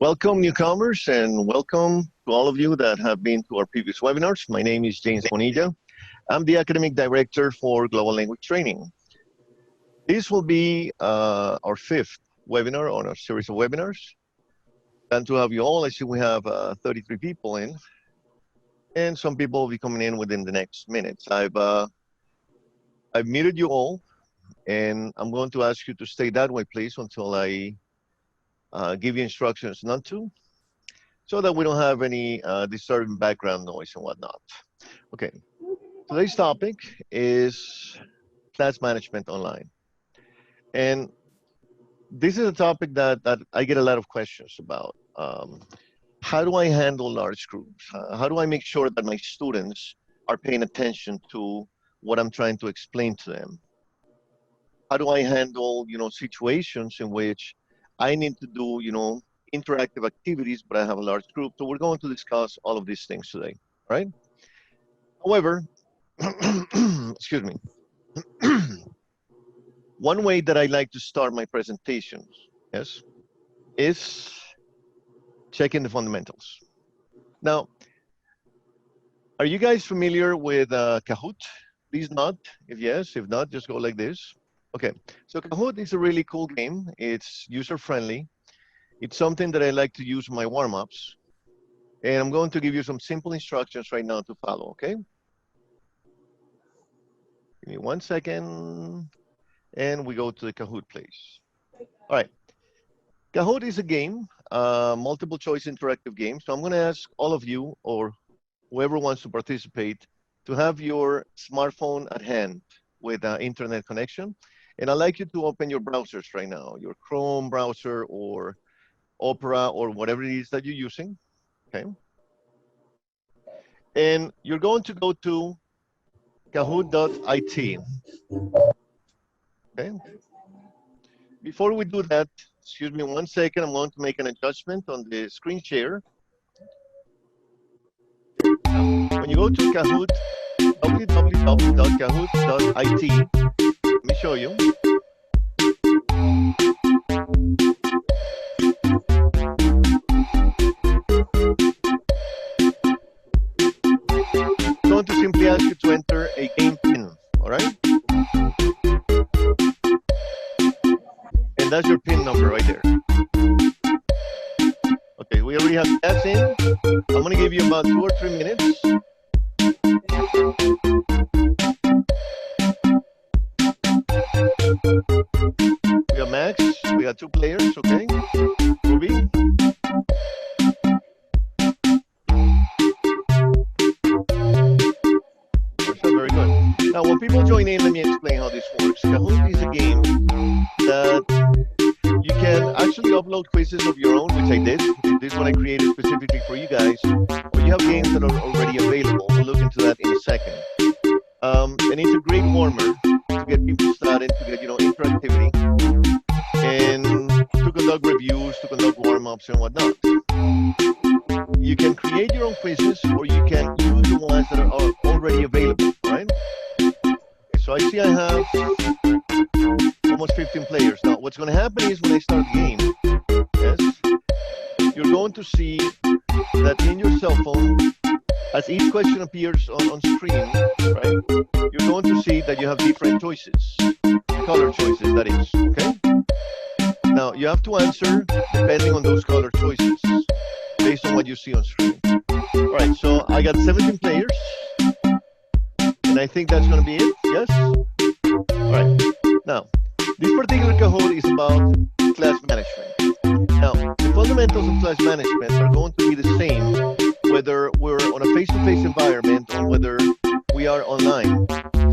Welcome newcomers and welcome to all of you that have been to our previous webinars. My name is James Bonilla. I'm the Academic Director for Global Language Training. This will be our fifth webinar on our series of webinars. And to have you all, I see we have 33 people in, and some people will be coming in within the next minutes. I've muted you all, and I'm going to ask you to stay that way, please, until I give you instructions not to, so that we don't have any disturbing background noise and whatnot. Okay, today's topic is class management online. And this is a topic that I get a lot of questions about. How do I handle large groups? How do I make sure that my students are paying attention to what I'm trying to explain to them? How do I handle, situations in which I need to do, interactive activities, but I have a large group? So we're going to discuss all of these things today, right? However, excuse me. One way that I like to start my presentations, yes, is checking the fundamentals. Now, are you guys familiar with Kahoot? Please nod if yes. If not, just go like this. Okay, so Kahoot is a really cool game. It's user-friendly. It's something that I like to use in my warm-ups. And I'm going to give you some simple instructions right now to follow, okay? Give me 1 second. And we go to the Kahoot, please. All right. Kahoot is a game, multiple choice interactive game. So I'm going to ask all of you, or whoever wants to participate, to have your smartphone at hand with internet connection. And I'd like you to open your browsers right now, your Chrome browser or Opera or whatever it is that you're using, okay? And you're going to go to kahoot.it. Okay. Before we do that, excuse me 1 second, I'm going to make an adjustment on the screen share. When you go to Kahoot, www.kahoot.it, let me show you. I'm going to simply ask you to enter a game pin, all right? And that's your pin number right there. Okay, we already have that in. I'm going to give you about 2 or 3 minutes. We got Max. We got 2 players, okay? Ruby. Very good. Now, when people join in, let me explain how this works. Kahoot is a game that you can actually upload quizzes of your own, which I did. This one I created specifically for you guys. Or you have games that are already available. We'll look into that in a second. And it's a great warmer to get people started, to get, interactivity, and to conduct reviews, to conduct warm-ups and whatnot. You can create your own quizzes, or you can use the ones that are already available, right? So I see I have almost 15 players. Now, what's going to happen is when I start the game, yes, you're going to see that in your cell phone, as each question appears on screen, right, you're going to see that you have different choices, color choices, that is, okay? Now, you have to answer depending on those color choices, based on what you see on screen. All right, so I got 17 players, and I think that's going to be it, yes? All right, now, this particular Kahoot is about class management. Now, the fundamentals of class management are going to be the same whether we're on a face-to-face environment or whether we are online.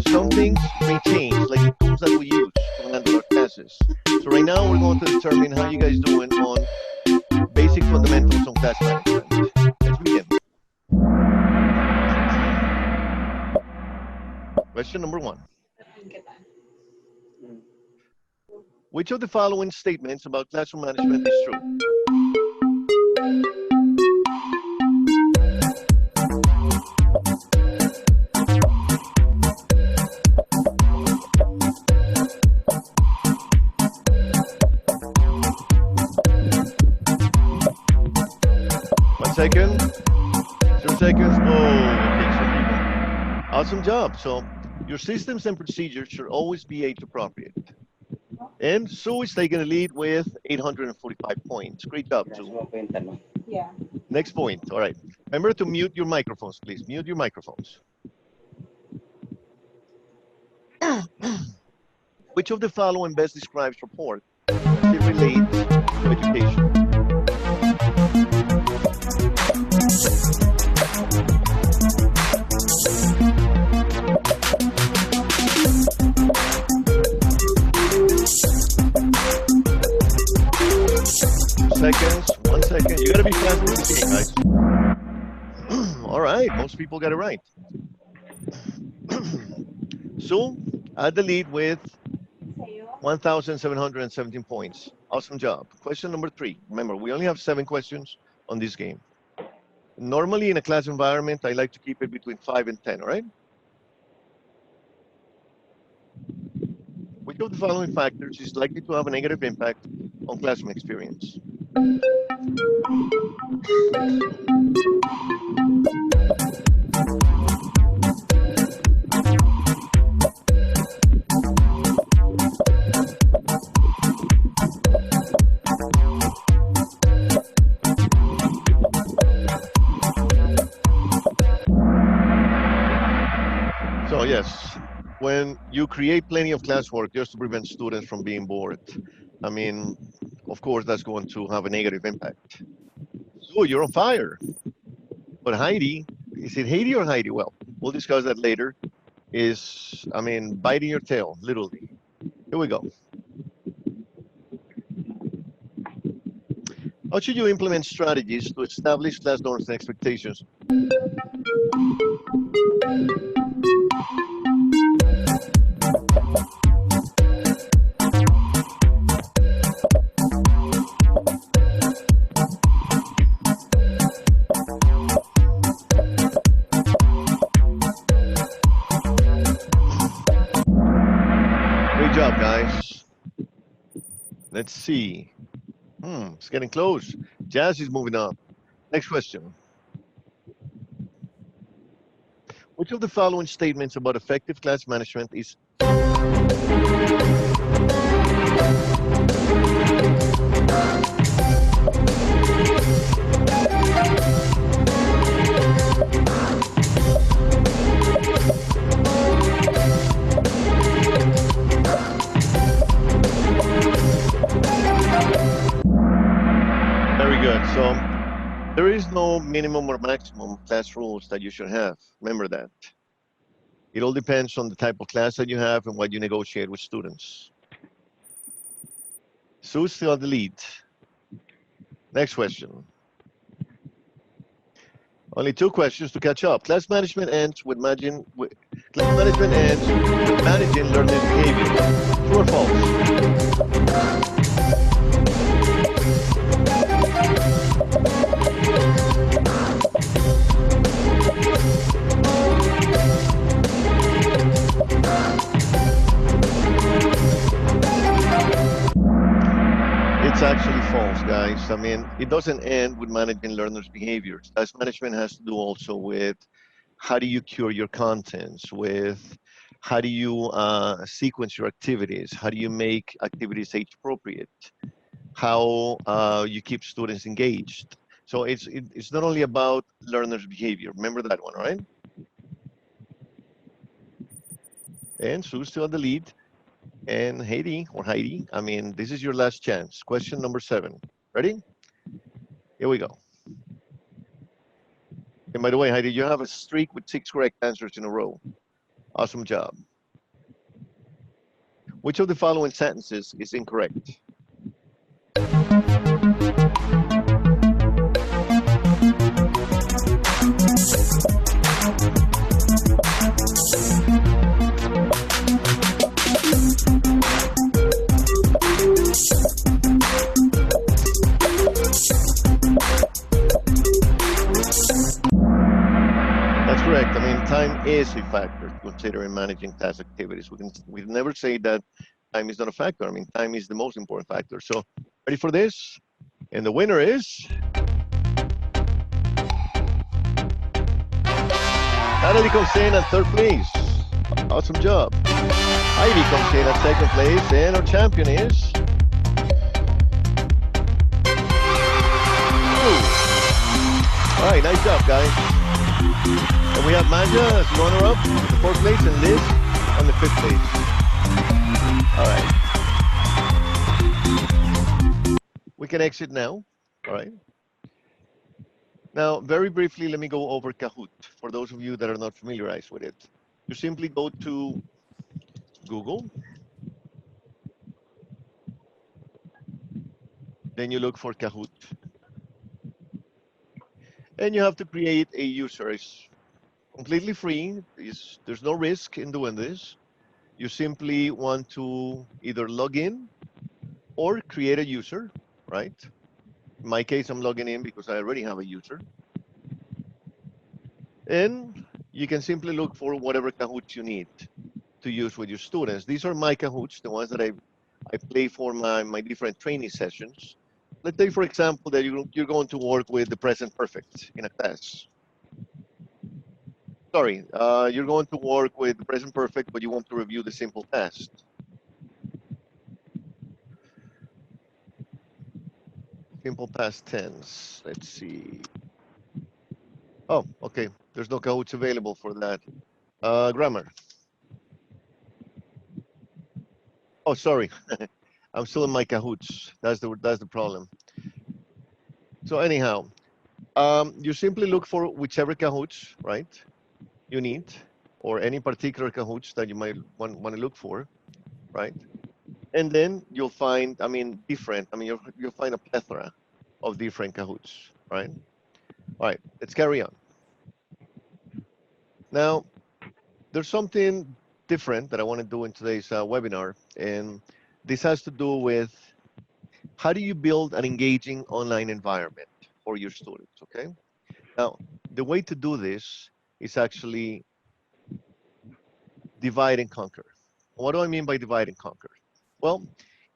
Some things may change, like the tools that we use to handle our classes. So right now, we're going to determine how you guys doing on basic fundamentals on class management. Let's begin. Question number 1. Which of the following statements about classroom management is true? second. 0 seconds. Oh, okay, some people. Awesome job. So your systems and procedures should always be age appropriate. And Sue is taking the lead with 845 points. Great job, Sue. Yeah. Next point. All right. Remember to mute your microphones, please. Mute your microphones. Which of the following best describes rapport as it relates to education? Seconds, 1 second. You gotta be fast with this game, guys. All right, most people got it right. So, at the lead with 1,717 points. Awesome job. Question number 3. Remember, we only have 7 questions on this game. Normally, in a class environment, I like to keep it between 5 and 10, all right? Which of the following factors is likely to have a negative impact on classroom experience? So yes, when you create plenty of classwork just to prevent students from being bored, I mean, of course, that's going to have a negative impact. So you're on fire. But Heidi, is it Heidi or Heidi? Well, we'll discuss that later. Is, I mean, biting your tail, literally. Here we go. How should you implement strategies to establish class norms and expectations? Great job, guys. Let's see. It's getting close. Jazz is moving up. Next question. Which of the following statements about effective class management is very good. So there is no minimum or maximum class rules that you should have. Remember that. It all depends on the type of class that you have and what you negotiate with students. Sue's still at the lead. Next question. Only 2 questions to catch up. Class management ends with managing learning behavior. True or false? It's actually false, guys. I mean, it doesn't end with managing learners' behaviors. Class management has to do also with how do you cure your contents, with how do you sequence your activities, how do you make activities age appropriate, how you keep students engaged. So it's not only about learners' behavior. Remember that one, right? And Sue's still at the lead. And Heidi, I mean, this is your last chance. Question number 7. Ready? Here we go. And by the way, Heidi, you have a streak with 6 correct answers in a row. Awesome job. Which of the following sentences is incorrect? That's correct. I mean, time is a factor to consider in managing class activities. We never say that time is not a factor. I mean, time is the most important factor. So, ready for this? And the winner is Natalie comes in at third place. Awesome job. Ivy comes in at second place, and our champion is... All right, nice job, guys. And we have Manja as runner-up, the fourth place, and Liz on the fifth place. All right. We can exit now. All right. Now, very briefly, let me go over Kahoot for those of you that are not familiarized with it. You simply go to Google. Then you look for Kahoot. And you have to create a user. It's completely free. There's no risk in doing this. You simply want to either log in or create a user, right? In my case, I'm logging in because I already have a user. And you can simply look for whatever Kahoots you need to use with your students. These are my Kahoots, the ones that I play for my different training sessions. Let's say, for example, that you're going to work with the present perfect in a class. Sorry, you're going to work with the present perfect, but you want to review the simple past. Simple past tense. Let's see. Oh, okay. There's no Kahoots available for that. Grammar. Oh, sorry. I'm still in my Kahoots. That's the problem. So anyhow, you simply look for whichever Kahoots, right, you need, or any particular Kahoots that you might want to look for, right? And then you'll find, you'll find a plethora of different Kahoots, right? All right, let's carry on. Now, there's something different that I want to do in today's webinar, and this has to do with how do you build an engaging online environment for your students, okay? Now, the way to do this is actually divide and conquer. What do I mean by divide and conquer? Well,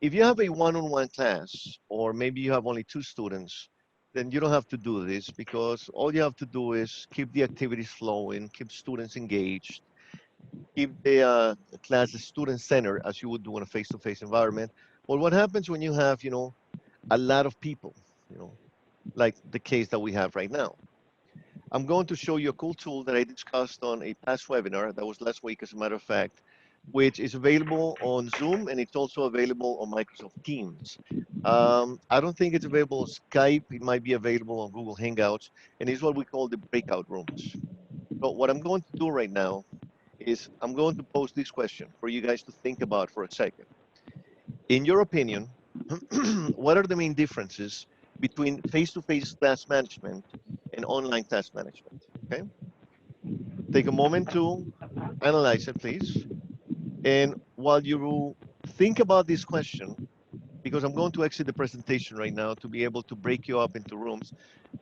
if you have a one-on-one class, or maybe you have only 2 students, then you don't have to do this, because all you have to do is keep the activities flowing, keep students engaged, keep the class student-centered as you would do in a face-to-face environment. But what happens when you have, a lot of people, like the case that we have right now? I'm going to show you a cool tool that I discussed on a past webinar that was last week, as a matter of fact, which is available on Zoom, and it's also available on Microsoft Teams. I don't think it's available on Skype. It might be available on Google Hangouts, and it's what we call the breakout rooms. So what I'm going to do right now is I'm going to pose this question for you guys to think about for a second. In your opinion, what are the main differences between face-to-face class management and online class management? Okay. Take a moment to analyze it, please. And while you think about this question, because I'm going to exit the presentation right now to be able to break you up into rooms,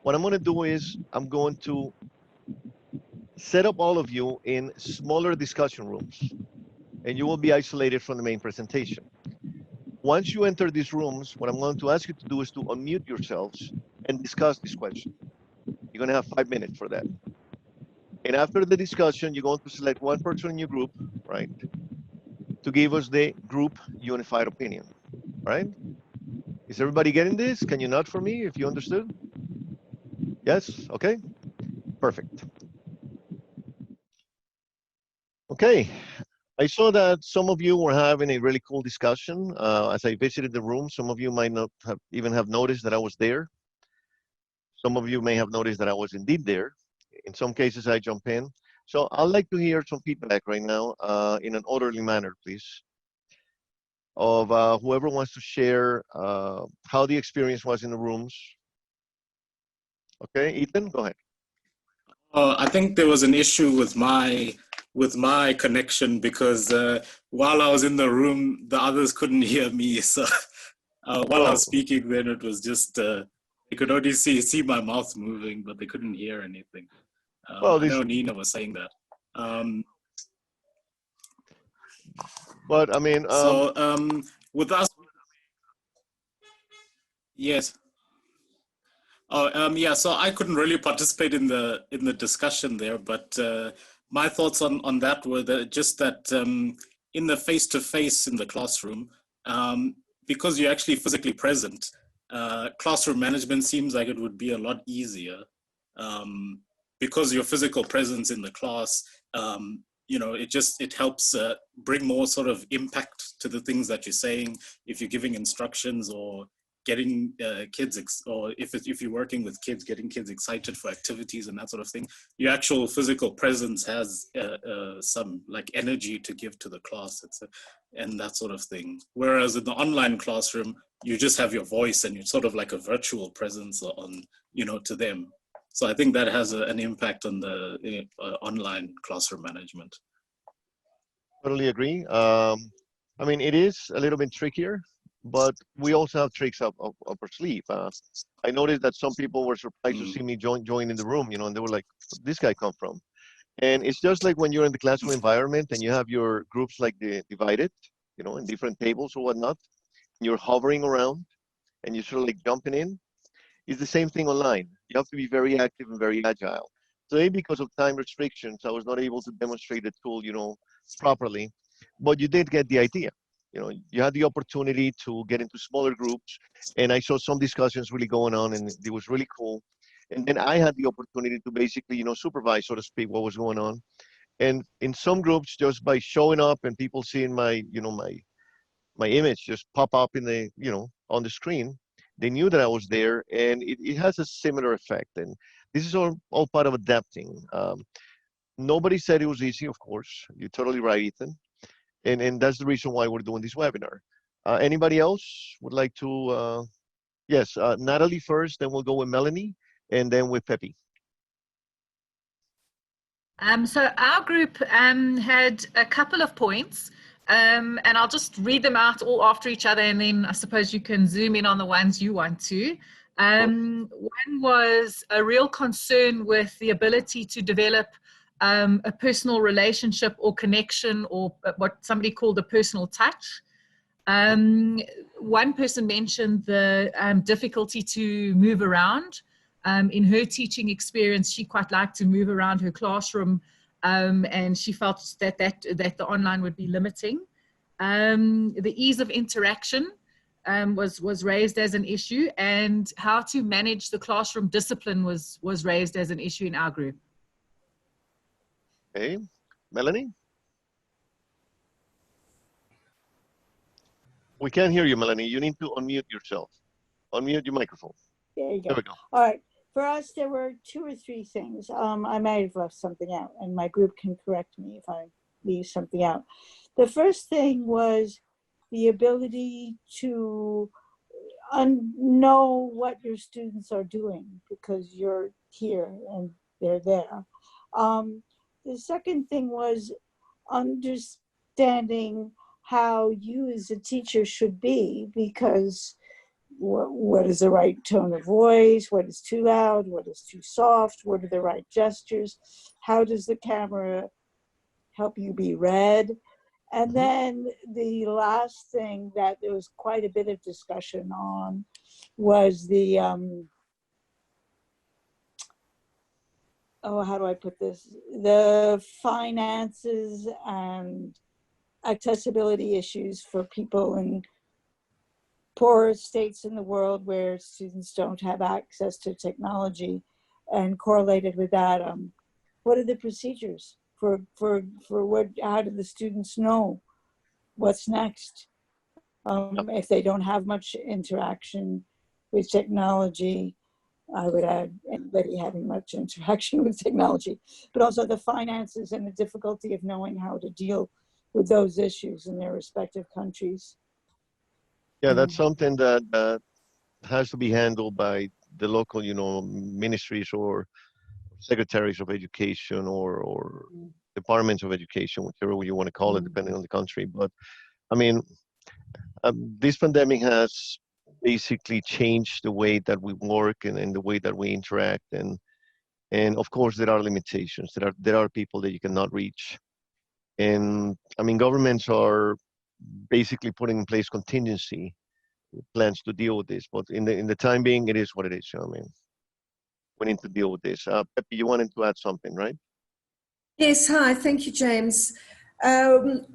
what I'm going to do is I'm going to set up all of you in smaller discussion rooms, and you will be isolated from the main presentation. Once you enter these rooms, what I'm going to ask you to do is to unmute yourselves and discuss this question. You're going to have 5 minutes for that. And after the discussion, you're going to select one person in your group, right, to give us the group unified opinion, right? Is everybody getting this? Can you nod for me if you understood? Yes? Okay. Perfect. Okay. I saw that some of you were having a really cool discussion. As I visited the room, some of you might not have even have noticed that I was there. Some of you may have noticed that I was indeed there. In some cases, I jump in. So I'd like to hear some feedback right now in an orderly manner, please, of whoever wants to share how the experience was in the rooms. Okay, Ethan, go ahead. I think there was an issue with my connection, because while I was in the room, the others couldn't hear me. So while I was speaking, then it was just they could only see my mouth moving, but they couldn't hear anything. I know Nina was saying that. But I mean, so with us, yes. Yeah, so I couldn't really participate in the discussion there, but my thoughts on that were that just that in the face-to-face in the classroom, because you're actually physically present, classroom management seems like it would be a lot easier, because your physical presence in the class, it helps bring more sort of impact to the things that you're saying. If you're giving instructions or getting kids, or if you're working with kids, getting kids excited for activities and that sort of thing, your actual physical presence has some like energy to give to the class, and that sort of thing. Whereas in the online classroom, you just have your voice and you're sort of like a virtual presence on, to them. So I think that has an impact on the online classroom management. Totally agree. I mean, it is a little bit trickier, but we also have tricks up our sleeve. I noticed that some people were surprised to see me join in the room, and they were like, "Where'd this guy come from?" And it's just like when you're in the classroom environment and you have your groups like divided, in different tables or whatnot. And you're hovering around and you're sort of like jumping in. It's the same thing online. You have to be very active and very agile. Today, because of time restrictions, I was not able to demonstrate the tool, properly, but you did get the idea. You had the opportunity to get into smaller groups, and I saw some discussions really going on, and it was really cool. And then I had the opportunity to basically, supervise, so to speak, what was going on. And in some groups, just by showing up and people seeing my image just pop up in the on the screen, they knew that I was there, and it has a similar effect. And this is all part of adapting. Nobody said it was easy, of course. You're totally right, Ethan. And that's the reason why we're doing this webinar. Anybody else would like to? Yes, Natalie first, then we'll go with Melanie, and then with Pepe. So our group had a couple of points, and I'll just read them out all after each other, and then I suppose you can zoom in on the ones you want to. One was a real concern with the ability to develop a personal relationship or connection, or what somebody called a personal touch. One person mentioned the difficulty to move around. In her teaching experience, she quite liked to move around her classroom, and she felt that the online would be limiting. The ease of interaction was raised as an issue, and how to manage the classroom discipline was raised as an issue in our group. Okay, Melanie? We can't hear you, Melanie. You need to unmute yourself. Unmute your microphone. There you go. There we go. All right. For us, there were 2 or 3 things. I might have left something out, and my group can correct me if I leave something out. The first thing was the ability to know what your students are doing because you're here and they're there. The second thing was understanding how you as a teacher should be, because what is the right tone of voice, what is too loud, what is too soft, what are the right gestures, how does the camera help you be read. And then the last thing that there was quite a bit of discussion on was the, how do I put this? The finances and accessibility issues for people in poorer states in the world where students don't have access to technology. And correlated with that, what are the procedures for what? How do the students know what's next if they don't have much interaction with technology? I would add anybody having much interaction with technology, but also the finances and the difficulty of knowing how to deal with those issues in their respective countries. Yeah, that's something that has to be handled by the local, ministries or secretaries of education or departments of education, whichever you want to call it, depending on the country. But I mean, this pandemic has basically changed the way that we work and the way that we interact. And of course, there are limitations. There are people that you cannot reach. And I mean, governments are basically putting in place contingency plans to deal with this. But in the time being, it is what it is. I mean, we need to deal with this. Pepe, you wanted to add something, right? Yes, hi. Thank you, James.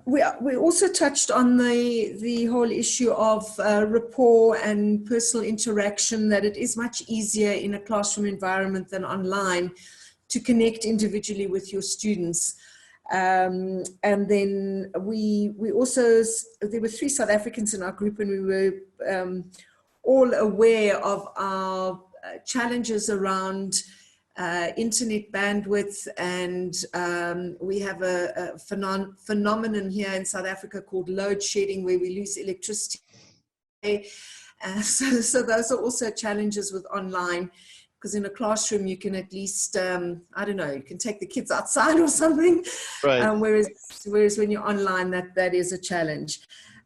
We also touched on the whole issue of rapport and personal interaction, that it is much easier in a classroom environment than online to connect individually with your students. And then we also, there were 3 South Africans in our group, and we were all aware of our challenges around internet bandwidth, and we have a phenomenon here in South Africa called load shedding, where we lose electricity. So those are also challenges with online, because in a classroom you can at least, I don't know, you can take the kids outside or something, Right. whereas when you're online, that is a challenge.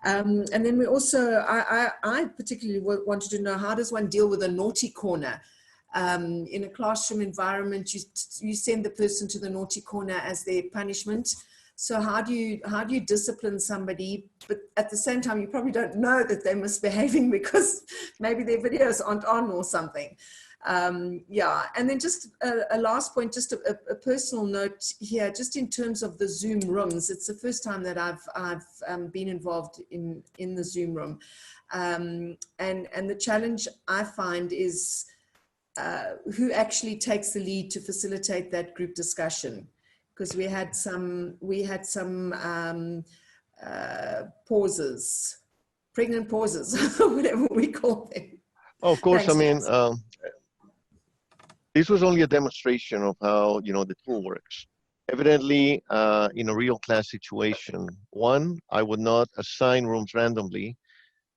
And then we also, I particularly wanted to know, how does one deal with a naughty corner? In a classroom environment, you send the person to the naughty corner as their punishment. So how do you discipline somebody? But at the same time, you probably don't know that they're misbehaving because maybe their videos aren't on or something. Yeah, and then just a last point, just a personal note here, just in terms of the Zoom rooms. It's the first time that I've been involved in the Zoom room, and the challenge I find is who actually takes the lead to facilitate that group discussion, because we had some pauses, pregnant pauses, whatever we call them. Oh, of course. Thanks, I mean, guys. this was only a demonstration of how, the tool works. Evidently, in a real class situation, one, I would not assign rooms randomly.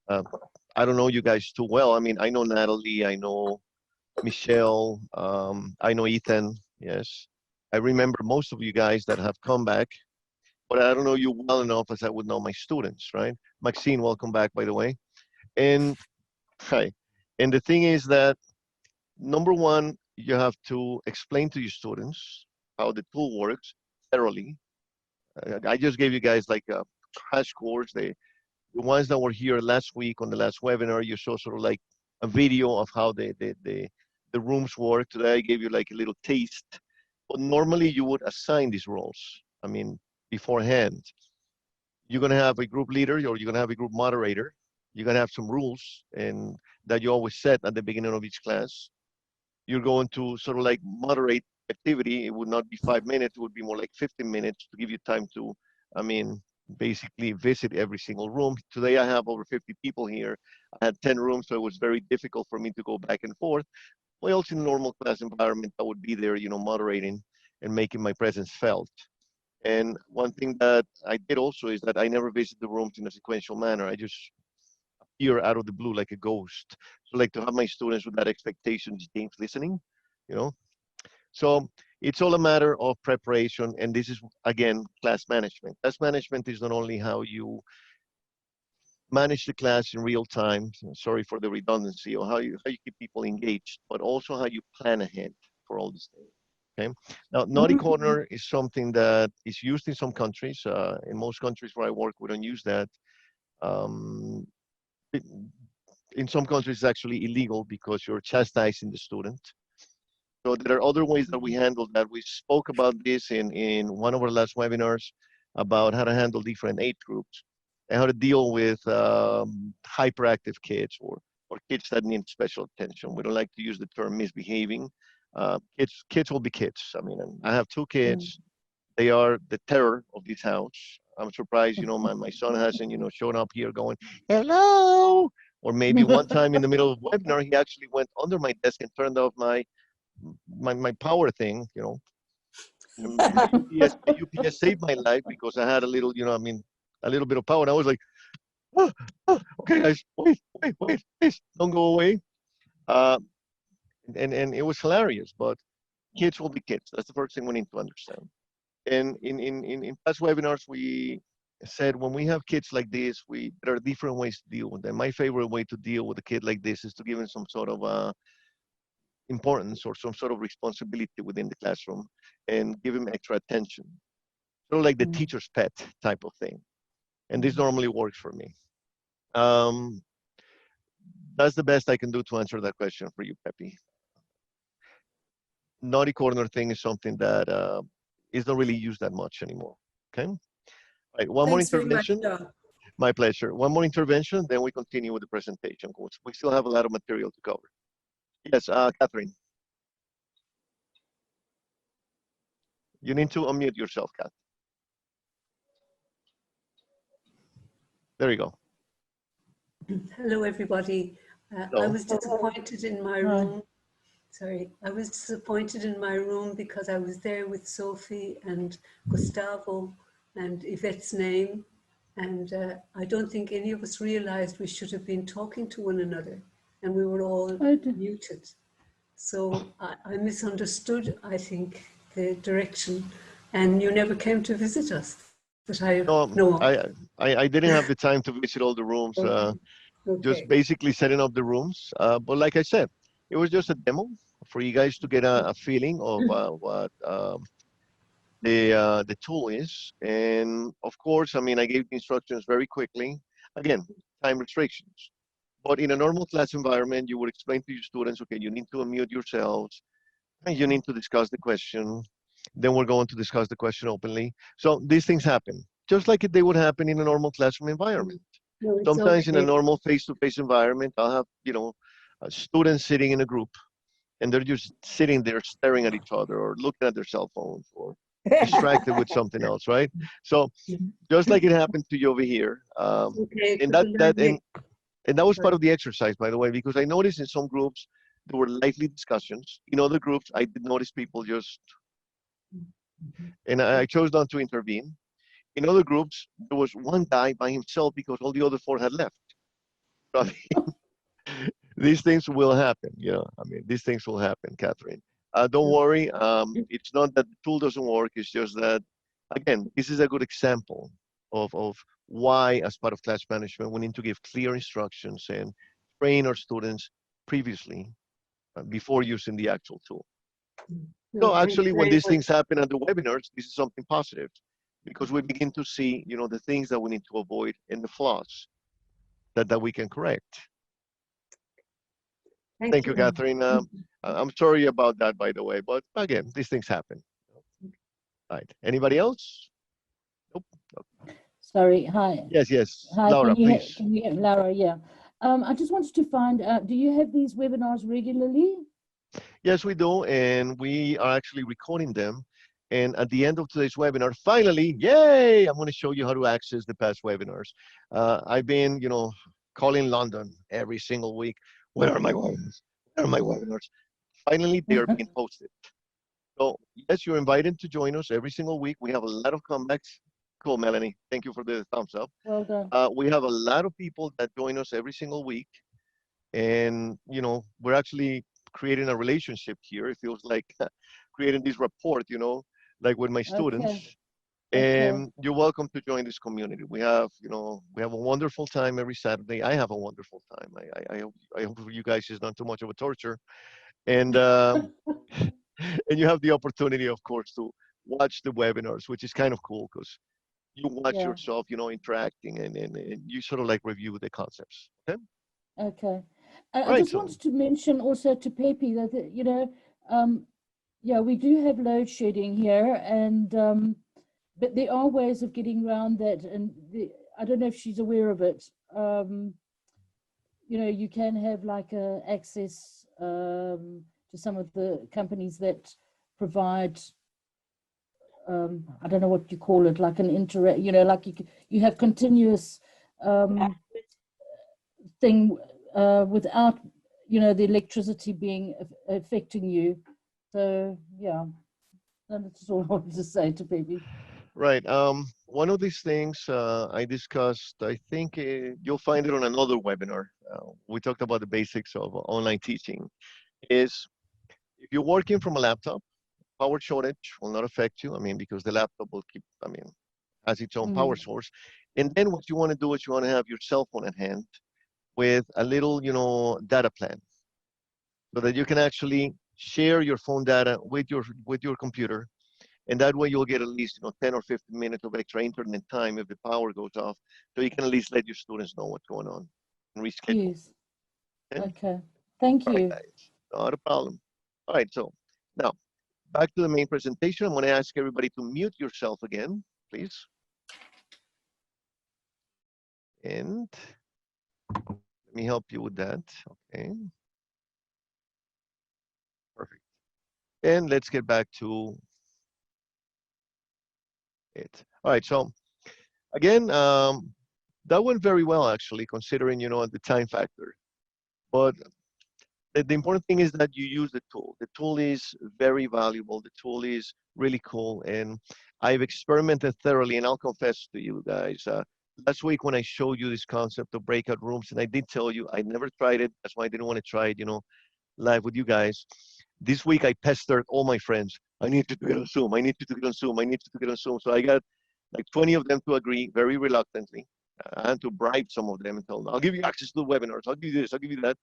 I don't know you guys too well. I mean, I know Natalie, I know Michelle, I know Ethan, yes. I remember most of you guys that have come back, but I don't know you well enough as I would know my students, right? Maxine, welcome back, by the way. And hi. And the thing is that, number one, you have to explain to your students how the tool works thoroughly. I just gave you guys like a crash course. The ones that were here last week on the last webinar, you saw sort of like a video of how the rooms work. Today I gave you like a little taste. But normally you would assign these roles. I mean, beforehand. You're gonna have a group leader, or you're gonna have a group moderator. You're gonna have some rules and that you always set at the beginning of each class. You're going to sort of like moderate activity. It would not be 5 minutes, it would be more like 15 minutes to give you time to, I mean, basically visit every single room. Today I have over 50 people here. I had 10 rooms, so it was very difficult for me to go back and forth. Well, else in a normal class environment, I would be there, moderating and making my presence felt. And one thing that I did also is that I never visit the rooms in a sequential manner. I just appear out of the blue like a ghost. So like to have my students with that expectation, James listening, you know. So it's all a matter of preparation, and this is again class management. Class management is not only how you manage the class in real time. Sorry for the redundancy, or how you keep people engaged, but also how you plan ahead for all these things. Okay. Now, Naughty Corner is something that is used in some countries. In most countries where I work, we don't use that. Um, in some countries, it's actually illegal because you're chastising the student. So there are other ways that we handle that. We spoke about this in one of our last webinars about how to handle different age groups and how to deal with hyperactive kids or kids that need special attention. We don't like to use the term misbehaving. Kids will be kids. I mean, I have 2 kids. They are the terror of this house. I'm surprised, my son hasn't, shown up here going, hello. Or maybe one time in the middle of the webinar, he actually went under my desk and turned off my power thing, UPS saved my life because I had a little, a little bit of power. And I was like, okay, guys, wait, please don't go away. And it was hilarious, but kids will be kids. That's the first thing we need to understand. And in past webinars, we said when we have kids like this, there are different ways to deal with them. My favorite way to deal with a kid like this is to give him some sort of importance or some sort of responsibility within the classroom and give him extra attention. Sort of like the teacher's pet type of thing. And this normally works for me. That's the best I can do to answer that question for you, Pepe. Naughty Corner thing is something that is not really used that much anymore. Okay. All right. One more Thanks very much, intervention. Joe. My pleasure. One more intervention, then we continue with the presentation. We still have a lot of material to cover. Yes, Catherine. You need to unmute yourself, Kat. There you go. Hello, everybody. Hello. I was disappointed in my room. Sorry, I was disappointed in my room because I was there with Sophie and Gustavo and Yvette's name. And I don't think any of us realized we should have been talking to one another, and we were all muted. So I misunderstood, I think, the direction, and you never came to visit us. But I know. I didn't have the time to visit all the rooms. Just basically setting up the rooms. But like I said, it was just a demo for you guys to get a feeling of what the tool is. And of course, I mean, I gave the instructions very quickly. Again, time restrictions. But in a normal class environment, you would explain to your students, okay, you need to unmute yourselves, and you need to discuss the question. Then we're going to discuss the question openly. So these things happen, just like they would happen in a normal classroom environment. No, it's Sometimes in a okay. normal face-to-face environment, I'll have, students sitting in a group, and they're just sitting there staring at each other or looking at their cell phones or distracted with something else, right? So just like it happened to you over here, Okay, and but that was part of the exercise, by the way, because I noticed in some groups there were lively discussions. In other groups, I did notice people just, and I chose not to intervene. In other groups, there was one guy by himself because all the other four had left. So, I mean, these things will happen. I mean, these things will happen, Catherine. Don't worry. It's not that the tool doesn't work. It's just that, again, this is a good example of why, as part of class management, we need to give clear instructions and train our students previously before using the actual tool. So actually, when these things happen at the webinars, this is something positive because we begin to see, the things that we need to avoid and the flaws that we can correct. Thank you, Catherine. I'm sorry about that, by the way, but again, these things happen. Right. Anybody else? Nope. Sorry. Hi. Yes. Hi. Laura, please. Can you hear Laura? Yeah. I just wanted to find out, do you have these webinars regularly? Yes, we do, and we are actually recording them. And at the end of today's webinar, finally, yay! I'm going to show you how to access the past webinars. I've been, calling London every single week. Where are my webinars? Where are my webinars? Finally, they are being posted. So yes, you're invited to join us every single week. We have a lot of comebacks. Cool, Melanie. Thank you for the thumbs up. Well done. We have a lot of people that join us every single week. And, we're actually creating a relationship here. It feels like creating this rapport, like with my students. Okay. And you're welcome to join this community. We have a wonderful time every Saturday. I have a wonderful time. I hope for you guys it's not too much of a torture. And and you have the opportunity, of course, to watch the webinars, which is kind of cool because you watch yourself, interacting and you sort of like review the concepts. Okay. Okay. I just wanted to mention also to Pepe that, we do have load shedding here, and but there are ways of getting around that, and I don't know if she's aware of it. You can have like access to some of the companies that provide, I don't know what you call it, like an like you have continuous thing without, the electricity being affecting you. So yeah, that's all I wanted to say to Pepe. Right. One of these things I discussed, I think you'll find it on another webinar. We talked about the basics of online teaching. Is if you're working from a laptop, power shortage will not affect you. I mean, because the laptop will has its own power source. And then what you want to do is you want to have your cell phone at hand with a little, data plan, so that you can actually share your phone data with your computer. And that way you'll get at least 10 or 15 minutes of extra internet time if the power goes off, so you can at least let your students know what's going on and reschedule. Yes. Okay. Thank you. Right, not a problem. All right. So now back to the main presentation. I'm going to ask everybody to mute yourself again, please. And let me help you with that. Okay. Perfect. And let's get back to it. All right. So again, that went very well, actually, considering, the time factor. But the important thing is that you use the tool. The tool is very valuable. The tool is really cool. And I've experimented thoroughly, and I'll confess to you guys, last week when I showed you this concept of breakout rooms, and I did tell you I never tried it. That's why I didn't want to try it, live with you guys. This week I pestered all my friends. I need to do it on Zoom. I need to do it on Zoom. I need to do it on Zoom. So I got like 20 of them to agree very reluctantly. I had to bribe some of them and tell them, I'll give you access to the webinars. I'll give you this. I'll give you that.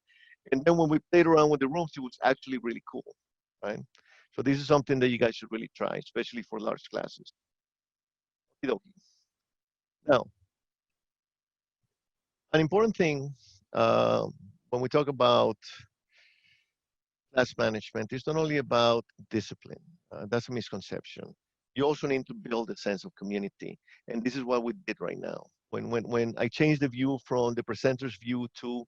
And then when we played around with the rooms, it was actually really cool, right? So this is something that you guys should really try, especially for large classes. Now, an important thing when we talk about class management is not only about discipline. That's a misconception. You also need to build a sense of community. And this is what we did right now. When I changed the view from the presenter's view to,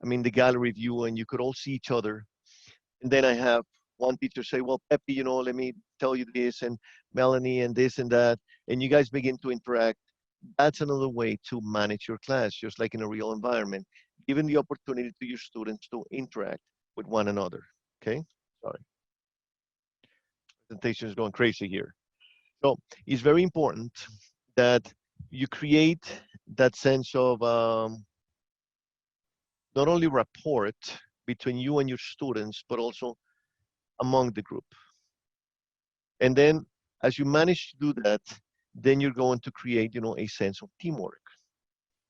the gallery view, and you could all see each other. And then I have one teacher say, well, Pepe, let me tell you this, and Melanie, and this and that. And you guys begin to interact. That's another way to manage your class, just like in a real environment, giving the opportunity to your students to interact with one another. Okay, sorry. Presentation is going crazy here. So it's very important that you create that sense of not only rapport between you and your students, but also among the group. And then as you manage to do that, then you're going to create, a sense of teamwork.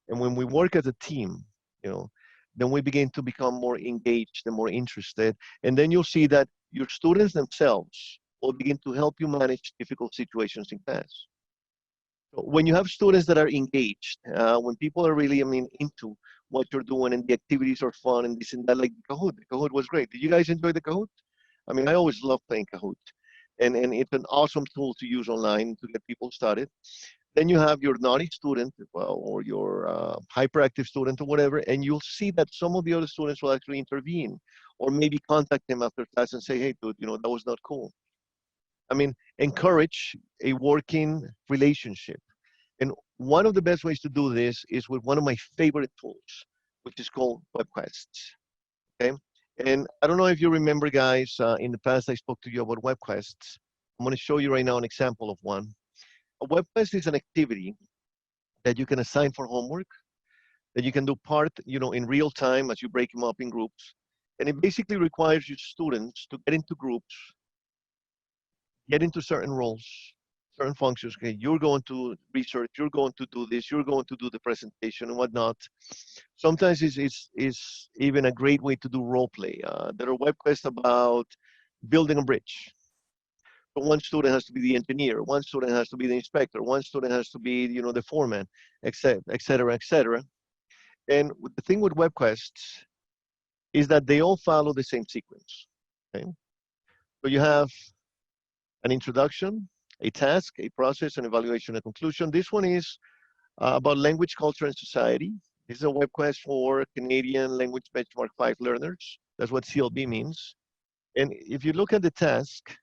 And when we work as a team, then we begin to become more engaged and more interested. And then you'll see that your students themselves will begin to help you manage difficult situations in class. So when you have students that are engaged, when people are really, into what you're doing and the activities are fun and this and that, like Kahoot. The Kahoot was great. Did you guys enjoy the Kahoot? I always love playing Kahoot. And it's an awesome tool to use online to get people started. Then you have your naughty student, or your hyperactive student or whatever, and you'll see that some of the other students will actually intervene or maybe contact them after class and say, hey, dude, that was not cool. Encourage a working relationship. And one of the best ways to do this is with one of my favorite tools, which is called Webquest. Okay? And I don't know if you remember, guys, in the past I spoke to you about Webquests. I'm going to show you right now an example of one. A Webquest is an activity that you can assign for homework, that you can do part, in real time as you break them up in groups. And it basically requires your students to get into groups, get into certain roles, certain functions. Okay, you're going to research, you're going to do this, you're going to do the presentation and whatnot. Sometimes it's even a great way to do role play. There are Webquests about building a bridge. So one student has to be the engineer, one student has to be the inspector, one student has to be, the foreman, et cetera, et cetera. And the thing with Webquests is that they all follow the same sequence. Okay? So you have an introduction, a task, a process, an evaluation, a conclusion. This one is about language, culture, and society. This is a Webquest for Canadian Language Benchmark 5 learners. That's what CLB means. And if you look at the task,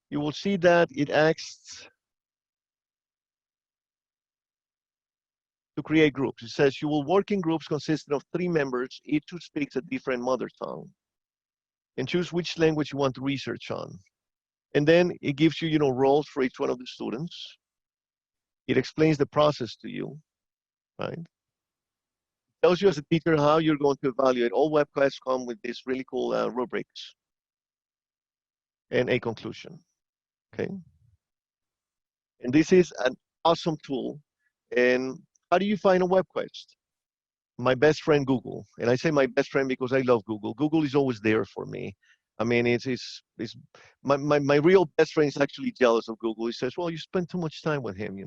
you will see that it asks to create groups. It says you will work in groups consisting of 3 members, each who speaks a different mother tongue, and choose which language you want to research on. And then it gives you, roles for each one of the students. It explains the process to you, right? It tells you as a teacher how you're going to evaluate. All Webquests come with these really cool rubrics and a conclusion, okay? And this is an awesome tool. And how do you find a Webquest? My best friend, Google. And I say my best friend because I love Google. Google is always there for me. It's my real best friend is actually jealous of Google. He says, well, you spend too much time with him,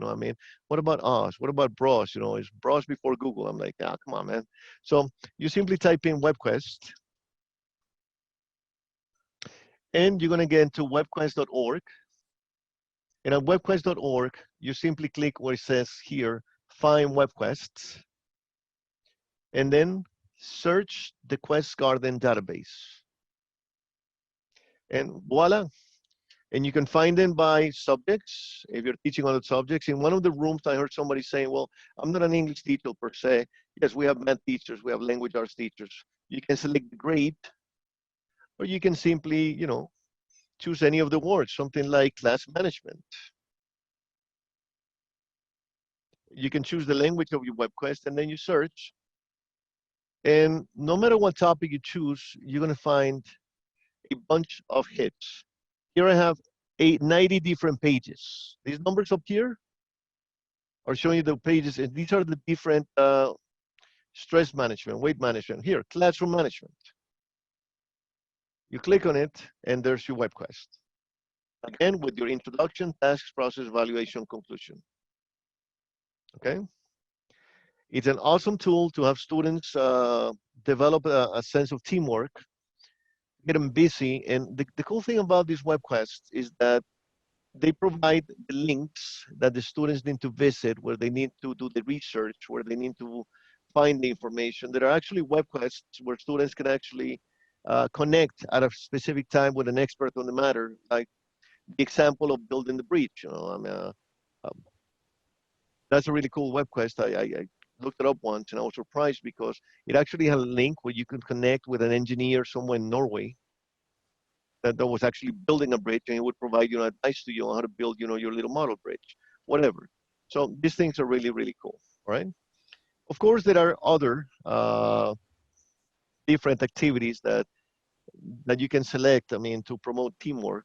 what about us? What about Bros? Is Bros before Google? I'm like, ah, come on, man. So you simply type in Webquest, And you're going to get to webquest.org. And at webquest.org, you simply click where it says here, Find Webquests, and then search the Quest Garden database. And voila. And you can find them by subjects, if you're teaching other subjects. In one of the rooms, I heard somebody saying, well, I'm not an English teacher per se. Yes, we have math teachers, we have language arts teachers. You can select the grade, or you can simply, you know, choose any of the words, something like class management. You can choose the language of your web quest, and then you search. And no matter what topic you choose, you're going to find a bunch of hits. Here I have 90 different pages. These numbers up here are showing you the pages, and these are the different stress management, weight management. Here, classroom management. You click on it, and there's your web quest. Again, with your introduction, tasks, process, evaluation, conclusion. Okay? It's an awesome tool to have students develop a sense of teamwork, get them busy. And the cool thing about these web quests is that they provide the links that the students need to visit, where they need to do the research, where they need to find the information. There are actually web quests where students can actually connect at a specific time with an expert on the matter, like the example of building the bridge. You know, that's a really cool web quest. I looked it up once, and I was surprised because it actually had a link where you could connect with an engineer somewhere in Norway that was actually building a bridge, and he would provide, you know, advice to you on how to build, you know, your little model bridge, whatever. So these things are really, really cool, right? Of course, there are other different activities that you can select, I mean, to promote teamwork.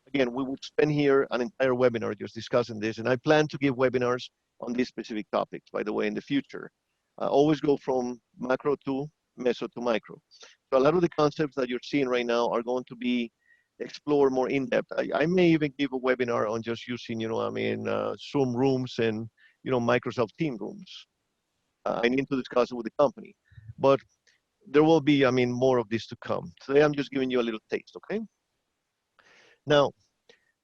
Again, we would spend here an entire webinar just discussing this, and I plan to give webinars on these specific topics, by the way, in the future. I always go from macro to meso to micro. So a lot of the concepts that you're seeing right now are going to be explored more in depth. I may even give a webinar on just using, you know, I mean, Zoom rooms and, you know, Microsoft Team rooms. I need to discuss it with the company, but there will be, I mean, more of this to come. Today, I'm just giving you a little taste, okay? Now,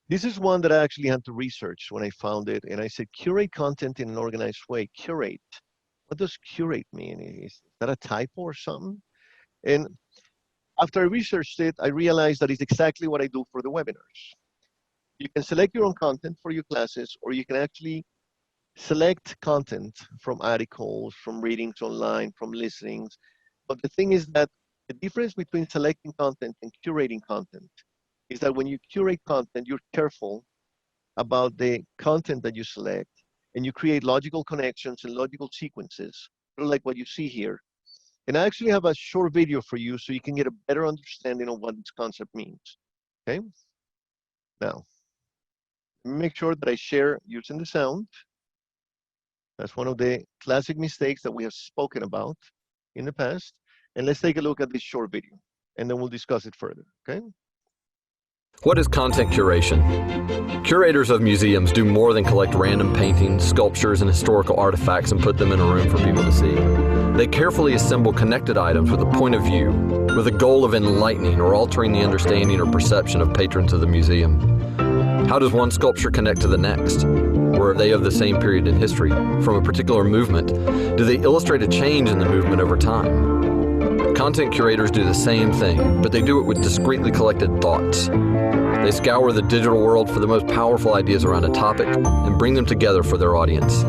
this is one that I actually had to research when I found it, and I said, curate content in an organized way. Curate. What does curate mean? Is that a typo or something? And after I researched it, I realized that it's exactly what I do for the webinars. You can select your own content for your classes, or you can actually select content from articles, from readings online, from listenings. But the thing is that the difference between selecting content and curating content is that when you curate content, you're careful about the content that you select, and you create logical connections and logical sequences, like what you see here. And I actually have a short video for you so you can get a better understanding of what this concept means, okay? Now, make sure that I share using the sound. That's one of the classic mistakes that we have spoken about in the past. And let's take a look at this short video, and then we'll discuss it further, okay? What is content curation? Curators of museums do more than collect random paintings, sculptures, and historical artifacts and put them in a room for people to see. They carefully assemble connected items with a point of view, with a goal of enlightening or altering the understanding or perception of patrons of the museum. How does one sculpture connect to the next? Or are they of the same period in history? From a particular movement, do they illustrate a change in the movement over time? Content curators do the same thing, but they do it with discreetly collected thoughts. They scour the digital world for the most powerful ideas around a topic and bring them together for their audience.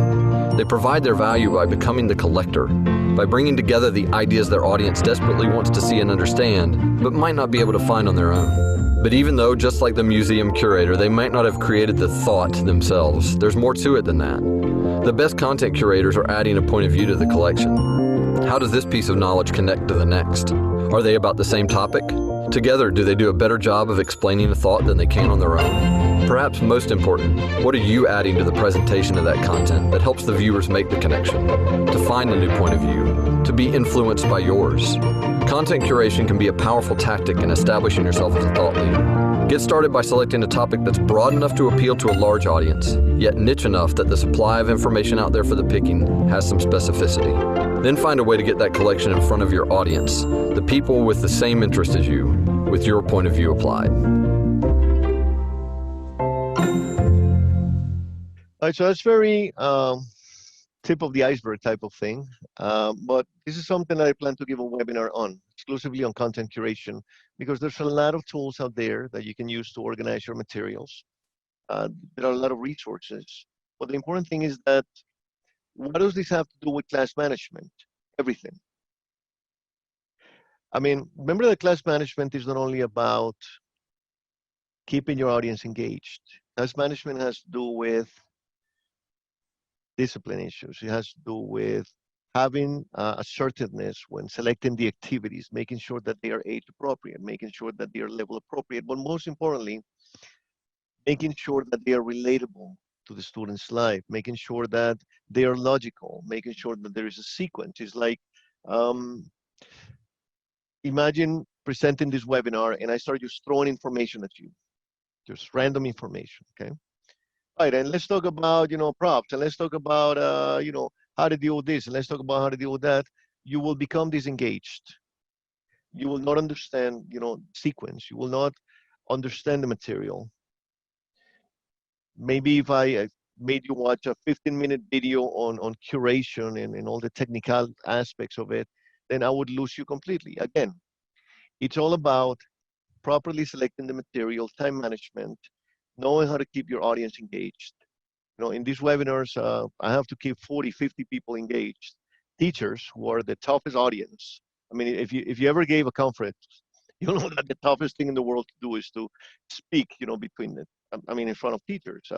They provide their value by becoming the collector, by bringing together the ideas their audience desperately wants to see and understand, but might not be able to find on their own. But even though, just like the museum curator, they might not have created the thought themselves, there's more to it than that. The best content curators are adding a point of view to the collection. How does this piece of knowledge connect to the next? Are they about the same topic? Together, do they do a better job of explaining a thought than they can on their own? Perhaps most important, what are you adding to the presentation of that content that helps the viewers make the connection, to find a new point of view, to be influenced by yours? Content curation can be a powerful tactic in establishing yourself as a thought leader. Get started by selecting a topic that's broad enough to appeal to a large audience, yet niche enough that the supply of information out there for the picking has some specificity. Then find a way to get that collection in front of your audience, the people with the same interest as you. with your point of view applied. All right, so that's very tip of the iceberg type of thing. But this is something that I plan to give a webinar on, exclusively on content curation, because there's a lot of tools out there that you can use to organize your materials. There are a lot of resources. But the important thing is that, what does this have to do with class management? Everything. I mean, remember that class management is not only about keeping your audience engaged. Class management has to do with discipline issues. It has to do with having assertiveness when selecting the activities, making sure that they are age appropriate, making sure that they are level appropriate, but most importantly, making sure that they are relatable to the student's life, making sure that they are logical, making sure that there is a sequence. It's like, imagine presenting this webinar and I start just throwing information at you, just random information, okay? Right, and let's talk about, props, and let's talk about, how to deal with this, and let's talk about how to deal with that. You will become disengaged. You will not understand, sequence. You will not understand the material. Maybe if I made you watch a 15-minute video on curation and all the technical aspects of it, then I would lose you completely. Again, it's all about properly selecting the material, time management, knowing how to keep your audience engaged. In these webinars, I have to keep 40, 50 people engaged. Teachers, who are the toughest audience. I mean, if you ever gave a conference, you know that the toughest thing in the world to do is to speak, in front of teachers.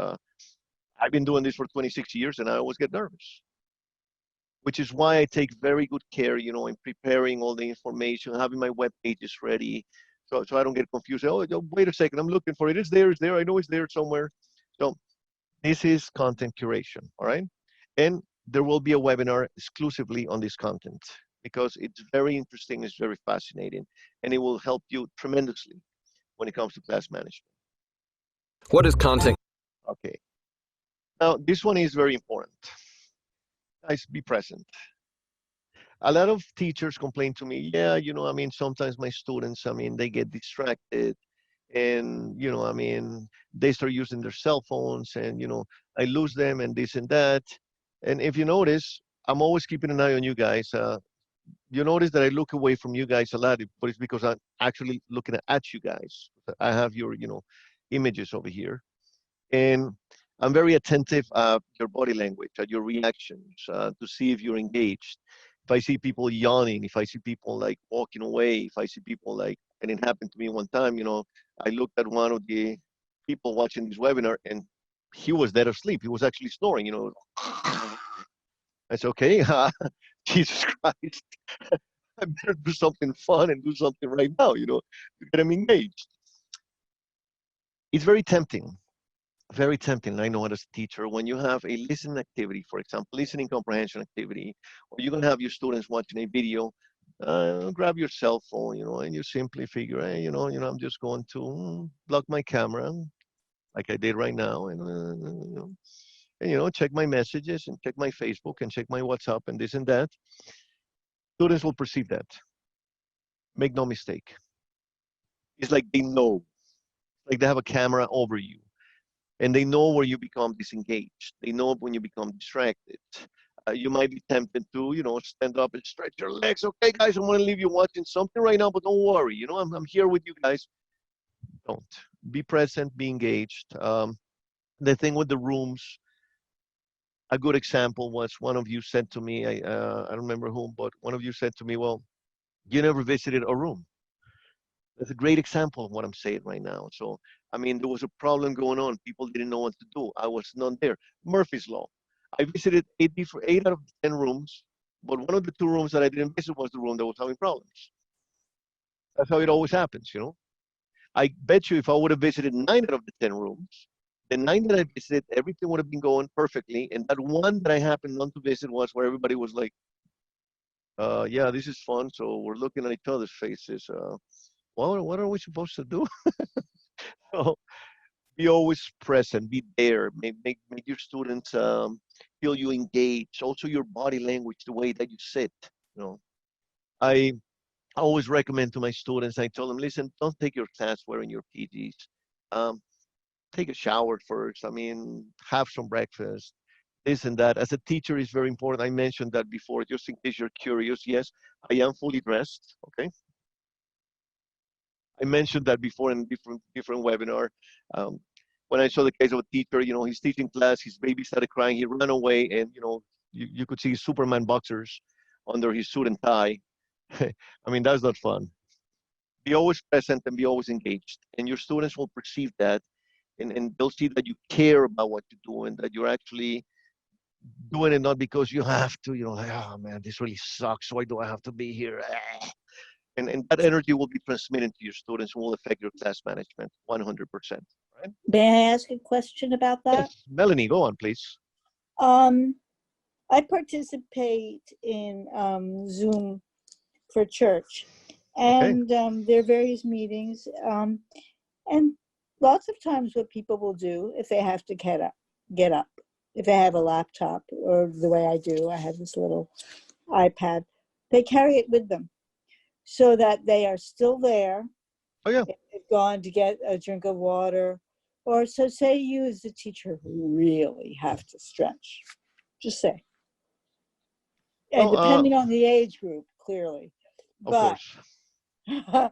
I've been doing this for 26 years and I always get nervous, which is why I take very good care, in preparing all the information, having my web pages ready, so I don't get confused. Oh, wait a second, I'm looking for it. It's there, I know it's there somewhere. So this is content curation, all right? And there will be a webinar exclusively on this content because it's very interesting, it's very fascinating, and it will help you tremendously when it comes to class management. What is content? Okay. Now, this one is very important. Guys, be present. A lot of teachers complain to me, yeah, sometimes my students, they get distracted and, they start using their cell phones and, I lose them and this and that. And if you notice, I'm always keeping an eye on you guys. You notice that I look away from you guys a lot, but it's because I'm actually looking at you guys. I have your, images over here. And I'm very attentive at your body language, at your reactions, to see if you're engaged. If I see people yawning, if I see people like walking away, if I see people like, and it happened to me one time, I looked at one of the people watching this webinar and he was dead asleep. He was actually snoring, I said, okay, Jesus Christ, I better do something fun and do something right now, to get him engaged. It's very tempting. Very tempting, I know it as a teacher, when you have a listening activity, for example, listening comprehension activity, or you're gonna have your students watching a video, grab your cell phone, and you simply figure, hey, I'm just going to block my camera, like I did right now, and check my messages and check my Facebook and check my WhatsApp and this and that. Students will perceive that. Make no mistake. It's like they know, like they have a camera over you. And they know where you become disengaged. They know when you become distracted. You might be tempted to, stand up and stretch your legs. Okay, guys, I'm going to leave you watching something right now, but don't worry. I'm here with you guys. Don't. Be present, be engaged. The thing with the rooms, a good example was one of you said to me, I don't remember whom, but one of you said to me, well, you never visited a room. That's a great example of what I'm saying right now. So, there was a problem going on. People didn't know what to do. I was not there. Murphy's Law. I visited 8 out of 10 rooms, but one of the 2 rooms that I didn't visit was the room that was having problems. That's how it always happens, I bet you if I would have visited 9 out of the 10 rooms, the 9 that I visited, everything would have been going perfectly. And that one that I happened not to visit was where everybody was like, yeah, this is fun. So we're looking at each other's faces. What are we supposed to do? So be always present, be there, make your students feel you engaged. Also your body language, the way that you sit. I I always recommend to my students, I tell them, listen, don't take your class wearing your PJs. Um, take a shower first. I mean, have some breakfast, this and that. As a teacher, is very important. I mentioned that before, just in case you're curious. Yes, I am fully dressed. Okay. I mentioned that before in different webinar. Um, when I saw the case of a teacher, he's teaching class, his baby started crying, he ran away, and you could see Superman boxers under his suit and tie. I mean, that's not fun. Be always present and be always engaged, and your students will perceive that, and they'll see that you care about what you do and that you're actually doing it not because you have to, like, oh man, this really sucks. Why do I have to be here? And that energy will be transmitted to your students and will affect your class management 100%. Right? May I ask a question about that? Yes. Melanie, go on, please. I participate in Zoom for church, and there are various meetings, and lots of times what people will do if they have to get up, if they have a laptop, or the way I do, I have this little iPad, they carry it with them so that they are still there. Oh yeah. They've gone to get a drink of water, or so say you as a teacher really have to stretch, just say. And depending on the age group, clearly. Of course. I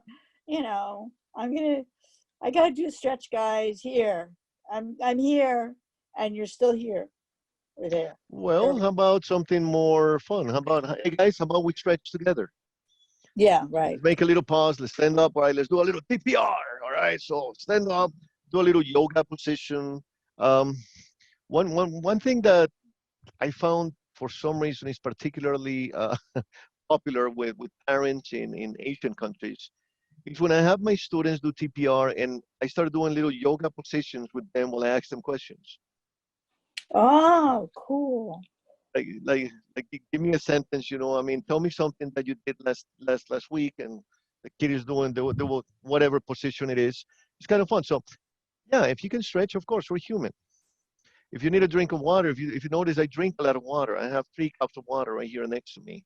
gotta do a stretch, guys. Here, I'm here, and you're still here. We're there. Well, how about something more fun? How about, hey guys, how about we stretch together? Yeah, right. Let's make a little pause. Let's stand up. All right, let's do a little TPR. All right, so stand up, do a little yoga position. One thing that I found for some reason is particularly popular with parents in Asian countries is when I have my students do TPR and I start doing little yoga positions with them while I ask them questions. Oh, cool. Like give me a sentence, I mean, tell me something that you did last week, and the kid is doing the whatever position it is. It's kind of fun. So yeah, if you can stretch, of course, we're human. If you need a drink of water, if you notice I drink a lot of water, I have 3 cups of water right here next to me.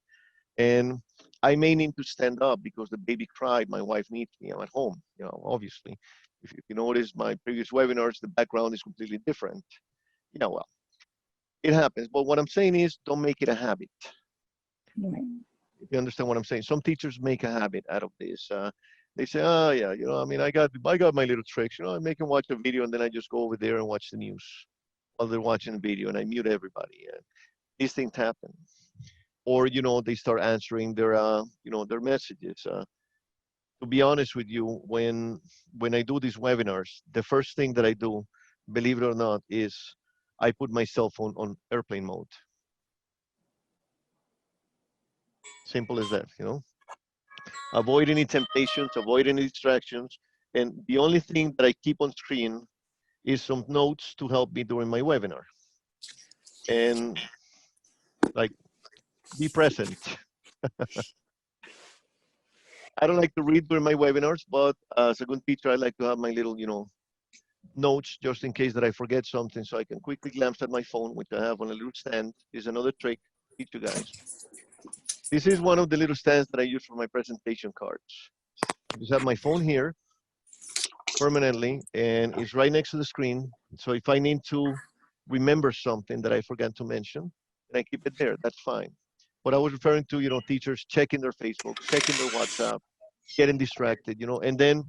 And I may need to stand up because the baby cried. My wife needs me. I'm at home, obviously. If you notice my previous webinars, the background is completely different. Yeah, well, it happens. But what I'm saying is don't make it a habit. Right. If you understand what I'm saying. Some teachers make a habit out of this. They say, oh, yeah, I mean, I got my little tricks. I make them watch a video and then I just go over there and watch the news while they're watching the video and I mute everybody. These things happen. Or, they start answering their messages. To be honest with you, when I do these webinars, the first thing that I do, believe it or not, is I put my cell phone on airplane mode. Simple as that, Avoid any temptations, avoid any distractions. And the only thing that I keep on screen is some notes to help me during my webinar. And be present. I don't like to read during my webinars, but as a good teacher, I like to have my little, notes just in case that I forget something, so I can quickly glance at my phone, which I have on a little stand. Is another trick to teach you guys. This is one of the little stands that I use for my presentation cards. I just have my phone here permanently, and it's right next to the screen. So if I need to remember something that I forgot to mention, and I keep it there, that's fine. But I was referring to, teachers checking their Facebook, checking their WhatsApp, getting distracted, and then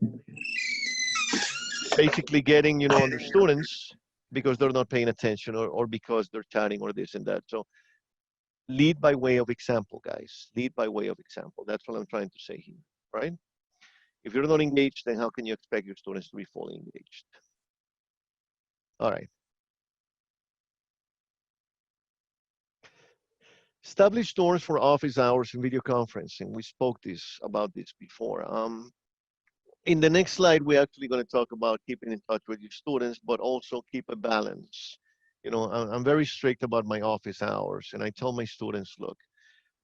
basically getting, on their students because they're not paying attention or because they're chatting or this and that. So lead by way of example, guys. Lead by way of example. That's what I'm trying to say here, right? If you're not engaged, then how can you expect your students to be fully engaged? All right. Establish norms for office hours and video conferencing. We spoke about this before. In the next slide, we're actually going to talk about keeping in touch with your students, but also keep a balance. I'm very strict about my office hours, and I tell my students, look,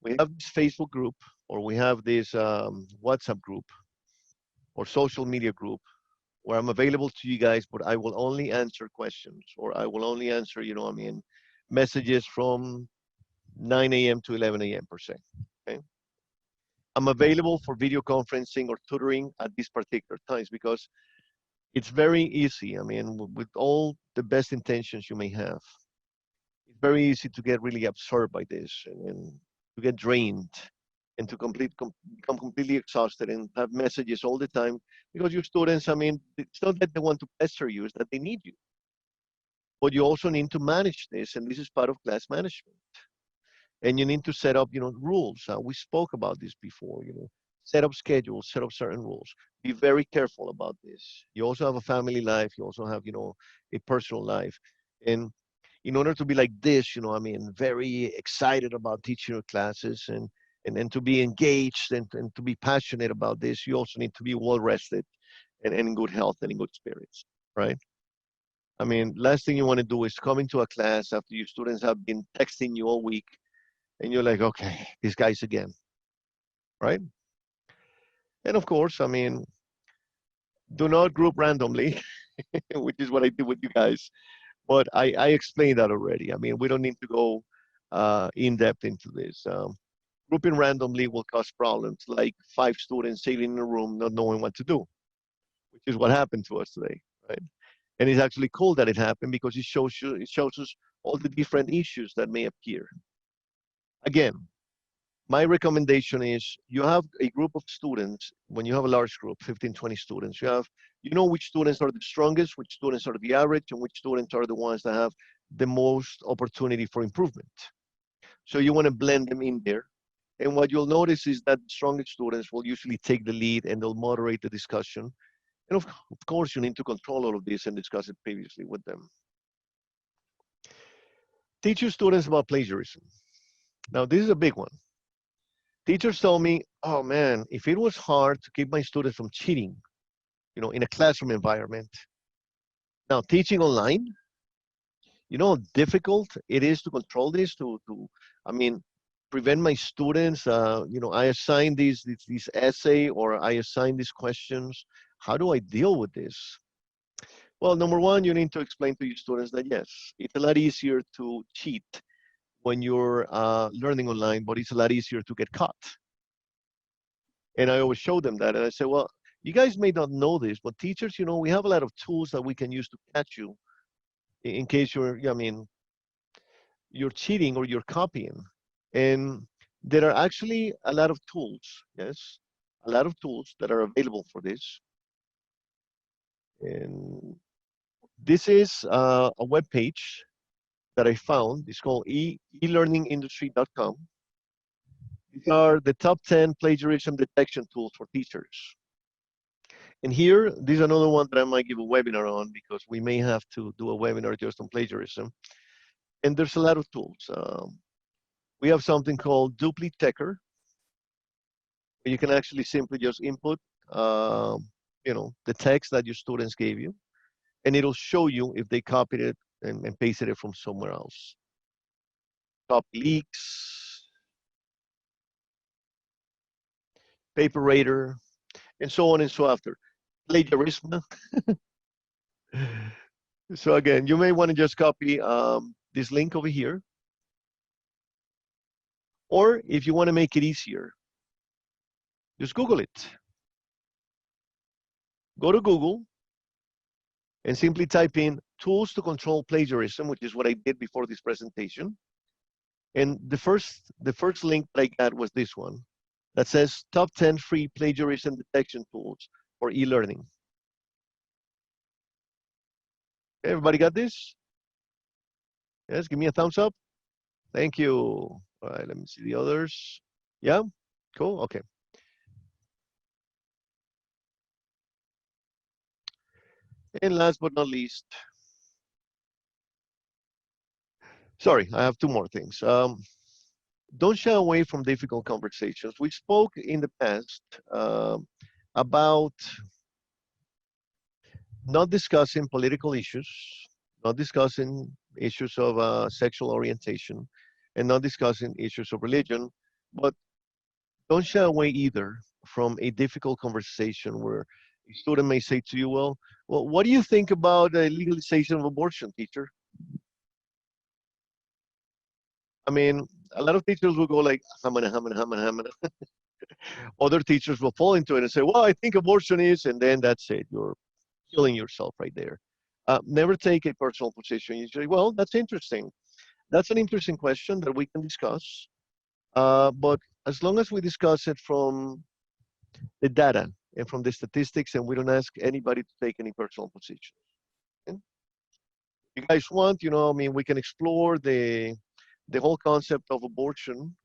we have this Facebook group, or we have this WhatsApp group, or social media group, where I'm available to you guys, but I will only answer questions, or I will only answer, messages from 9 a.m. to 11 a.m. per se, okay? I'm available for video conferencing or tutoring at these particular times because it's very easy. I mean, with all the best intentions you may have, it's very easy to get really absorbed by this and to get drained and to become completely exhausted and have messages all the time because your students, I mean, it's not that they want to pester you, it's that they need you. But you also need to manage this, and this is part of class management. And you need to set up, rules. We spoke about this before, set up schedules, set up certain rules. Be very careful about this. You also have a family life. You also have, a personal life. And in order to be like this, I mean, very excited about teaching your classes and to be engaged and to be passionate about this, you also need to be well rested and in good health and in good spirits, right? I mean, last thing you want to do is come into a class after your students have been texting you all week and you're like, okay, these guys again, right? And of course, I mean, do not group randomly, which is what I did with you guys. But I explained that already. I mean, we don't need to go in depth into this. Grouping randomly will cause problems, like 5 students sitting in a room not knowing what to do, which is what happened to us today, right? And it's actually cool that it happened because it shows us all the different issues that may appear. Again, my recommendation is you have a group of students. When you have a large group, 15, 20 students, you know which students are the strongest, which students are the average, and which students are the ones that have the most opportunity for improvement. So you want to blend them in there. And what you'll notice is that the strongest students will usually take the lead and they'll moderate the discussion. And of course, you need to control all of this and discuss it previously with them. Teach your students about plagiarism. Now, this is a big one. Teachers tell me, oh man, if it was hard to keep my students from cheating, in a classroom environment. Now, teaching online, how difficult it is to control this, I mean, prevent my students, I assign these essay or I assign these questions. How do I deal with this? Well, number one, you need to explain to your students that yes, it's a lot easier to cheat when you're learning online, but it's a lot easier to get caught. And I always show them that. And I say, well, you guys may not know this, but teachers, we have a lot of tools that we can use to catch you in case you're cheating or you're copying. And there are actually a lot of tools, yes, a lot of tools that are available for this. And this is a web page that I found. It's called elearningindustry.com. These are the top 10 plagiarism detection tools for teachers. And here, this is another one that I might give a webinar on because we may have to do a webinar just on plagiarism. And there's a lot of tools. We have something called Duplitecker. You can actually simply just input, the text that your students gave you, and it'll show you if they copied it and pasted it from somewhere else. Copy leaks, Paperator, and so on and so after. Plagiarism. So again, you may want to just copy this link over here. Or if you want to make it easier, just Google it. Go to Google and simply type in tools to control plagiarism, which is what I did before this presentation. And the first link that I got was this one that says top 10 free plagiarism detection tools for e-learning. Everybody got this? Yes, give me a thumbs up. Thank you. All right, let me see the others. Yeah, cool, okay. And last but not least, sorry, I have 2 more things. Don't shy away from difficult conversations. We spoke in the past about not discussing political issues, not discussing issues of sexual orientation, and not discussing issues of religion, but don't shy away either from a difficult conversation where a student may say to you, well, what do you think about the legalization of abortion, teacher? I mean, a lot of teachers will go like, hamana, hamana, hamana, hamana. Other teachers will fall into it and say, well, I think abortion is, and then that's it. You're killing yourself right there. Never take a personal position. You say, well, that's interesting. That's an interesting question that we can discuss. But as long as we discuss it from the data and from the statistics, and we don't ask anybody to take any personal position. Okay? You guys want, I mean, we can explore the whole concept of abortion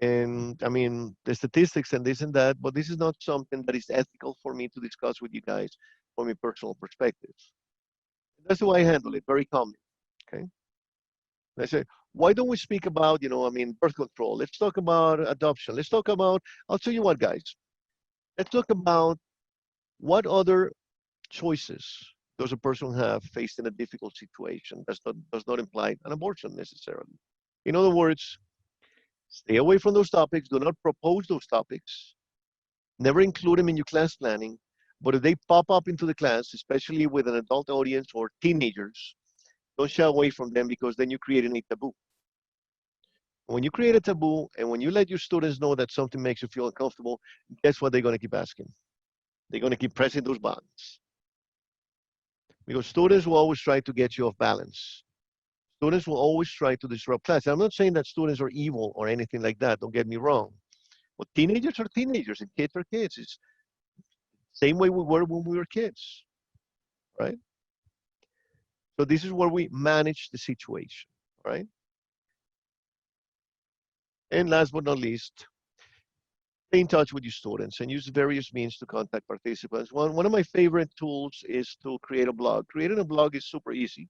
and, I mean, the statistics and this and that, but this is not something that is ethical for me to discuss with you guys from a personal perspective. That's the way I handle it, very calmly, okay? I say, why don't we speak about, birth control? Let's talk about adoption. Let's talk about, I'll tell you what, guys. Let's talk about what other choices does a person have faced in a difficult situation. Does not imply an abortion necessarily. In other words, stay away from those topics. Do not propose those topics. Never include them in your class planning. But if they pop up into the class, especially with an adult audience or teenagers, don't shy away from them, because then you create a taboo. When you create a taboo and when you let your students know that something makes you feel uncomfortable, guess what they're going to keep asking? They're going to keep pressing those buttons. Because students will always try to get you off balance. Students will always try to disrupt class. I'm not saying that students are evil or anything like that. Don't get me wrong. But teenagers are teenagers and kids are kids. It's the same way we were when we were kids, right? So this is where we manage the situation, right? And last but not least, stay in touch with your students and use various means to contact participants. One of my favorite tools is to create a blog. Creating a blog is super easy.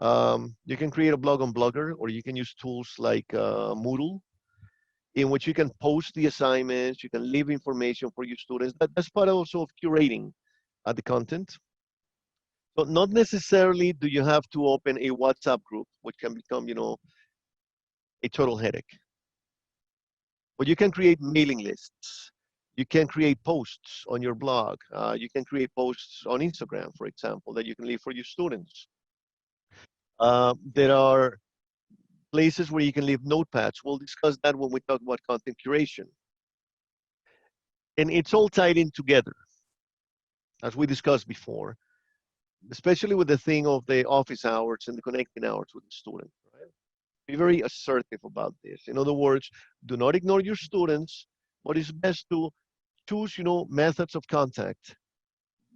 You can create a blog on Blogger, or you can use tools like Moodle, in which you can post the assignments, you can leave information for your students. That's part also of curating the content. So not necessarily do you have to open a WhatsApp group, which can become, a total headache. But you can create mailing lists. You can create posts on your blog. You can create posts on Instagram, for example, that you can leave for your students. There are places where you can leave notepads. We'll discuss that when we talk about content curation. And it's all tied in together, as we discussed before, especially with the thing of the office hours and the connecting hours with the student. Right? Be very assertive about this. In other words, do not ignore your students, but it's best to choose, methods of contact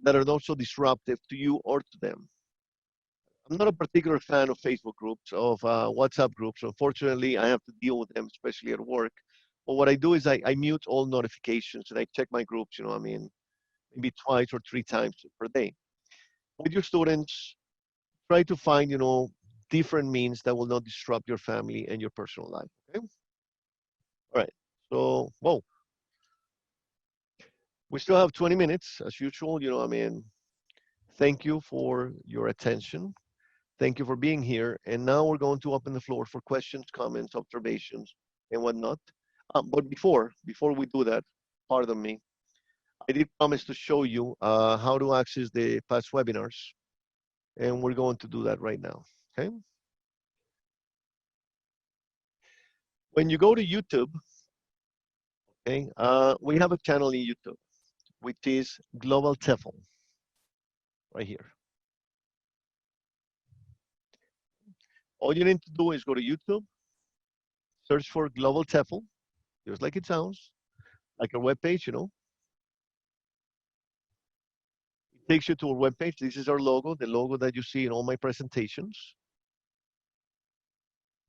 that are not so disruptive to you or to them. I'm not a particular fan of Facebook groups, of WhatsApp groups. Unfortunately, I have to deal with them, especially at work. But what I do is I mute all notifications and I check my groups, maybe twice or 3 times per day. With your students, try to find, different means that will not disrupt your family and your personal life, okay? All right, so, whoa. We still have 20 minutes, as usual, thank you for your attention. Thank you for being here. And now we're going to open the floor for questions, comments, observations, and whatnot. But before we do that, pardon me, I did promise to show you how to access the past webinars. And we're going to do that right now, okay? When you go to YouTube, okay, we have a channel in YouTube, which is Global TEFL, right here. All you need to do is go to YouTube, search for Global TEFL, just like it sounds, like a web page, It takes you to our web page. This is our logo, the logo that you see in all my presentations.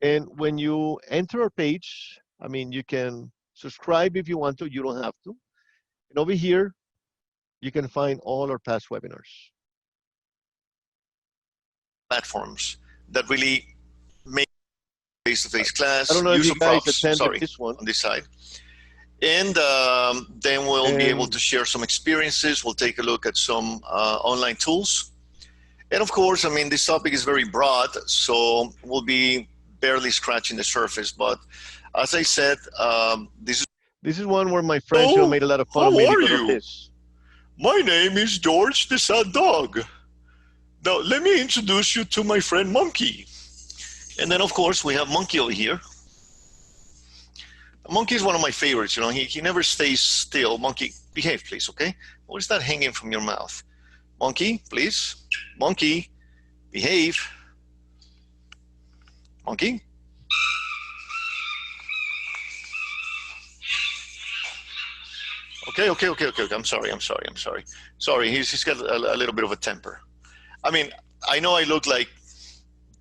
And when you enter our page, you can subscribe if you want to, you don't have to. And over here, you can find all our past webinars. Platforms that really make face-to-face class. I don't know if you guys attended this one on this side. And then we'll be able to share some experiences. We'll take a look at some online tools. And of course, this topic is very broad, so we'll be barely scratching the surface. But as I said, this is one where my friends made a lot of fun of me because of this. My name is George the Sad Dog. Now, let me introduce you to my friend Monkey. And then, of course, we have Monkey over here. Monkey is one of my favorites. You know, he never stays still. Monkey, behave, please, okay? What is that hanging from your mouth? Monkey, please. Monkey, behave. Monkey. Okay. I'm sorry. Sorry, he's got a little bit of a temper. I mean, I know I look like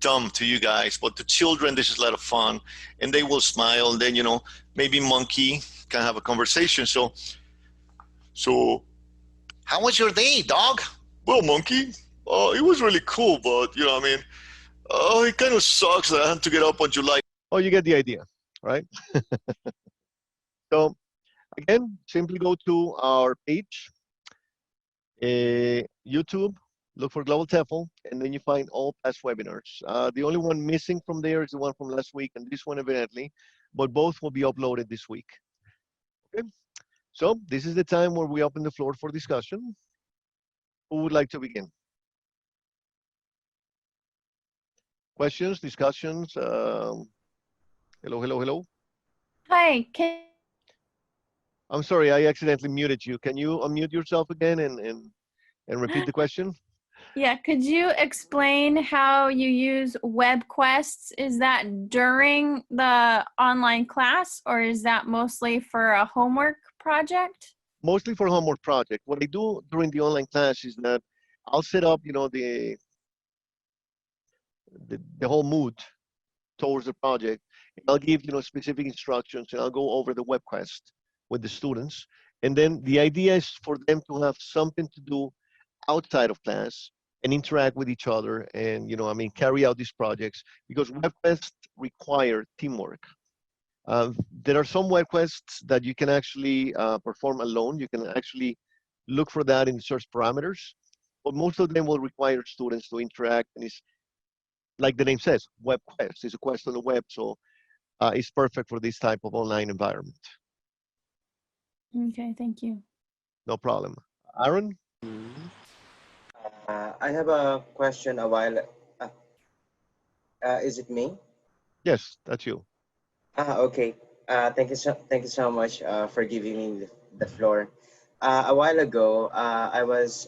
dumb to you guys, but to children, this is a lot of fun, and they will smile. And then, you know, maybe Monkey can have a conversation. So, how was your day, dog? Well, Monkey, it was really cool, but you know, I mean, it kind of sucks that I had to get up on July. Oh, you get the idea, right? So, again, simply go to our page, YouTube, look for Global TEFL, and then you find all past webinars. The only one missing from there is the one from last week, and this one evidently, but both will be uploaded this week. Okay, so this is the time where we open the floor for discussion. Who would like to begin? Questions, discussions? Hello. Hi, I'm sorry, I accidentally muted you. Can you unmute yourself again and repeat the question? yeah, could you explain how you use Webquest? Is that during the online class, or is that mostly for a homework project? Mostly for homework project. What I do during the online class is that I'll set up, you know, the whole mood towards the project. I'll give, you know, specific instructions, and I'll go over the Webquest with the students. And then the idea is for them to have something to do outside of class and interact with each other and, you know, I mean, carry out these projects, because Webquests require teamwork. There are some Webquests that you can actually perform alone. You can actually look for that in search parameters, but most of them will require students to interact, and it's like the name says, Webquest. It's a quest on the web, so it's perfect for this type of online environment. Okay, thank you. No problem. Aaron? I have a question a while. Is it me? Yes, that's you. Okay. Thank you so much for giving me the floor. A while ago, I was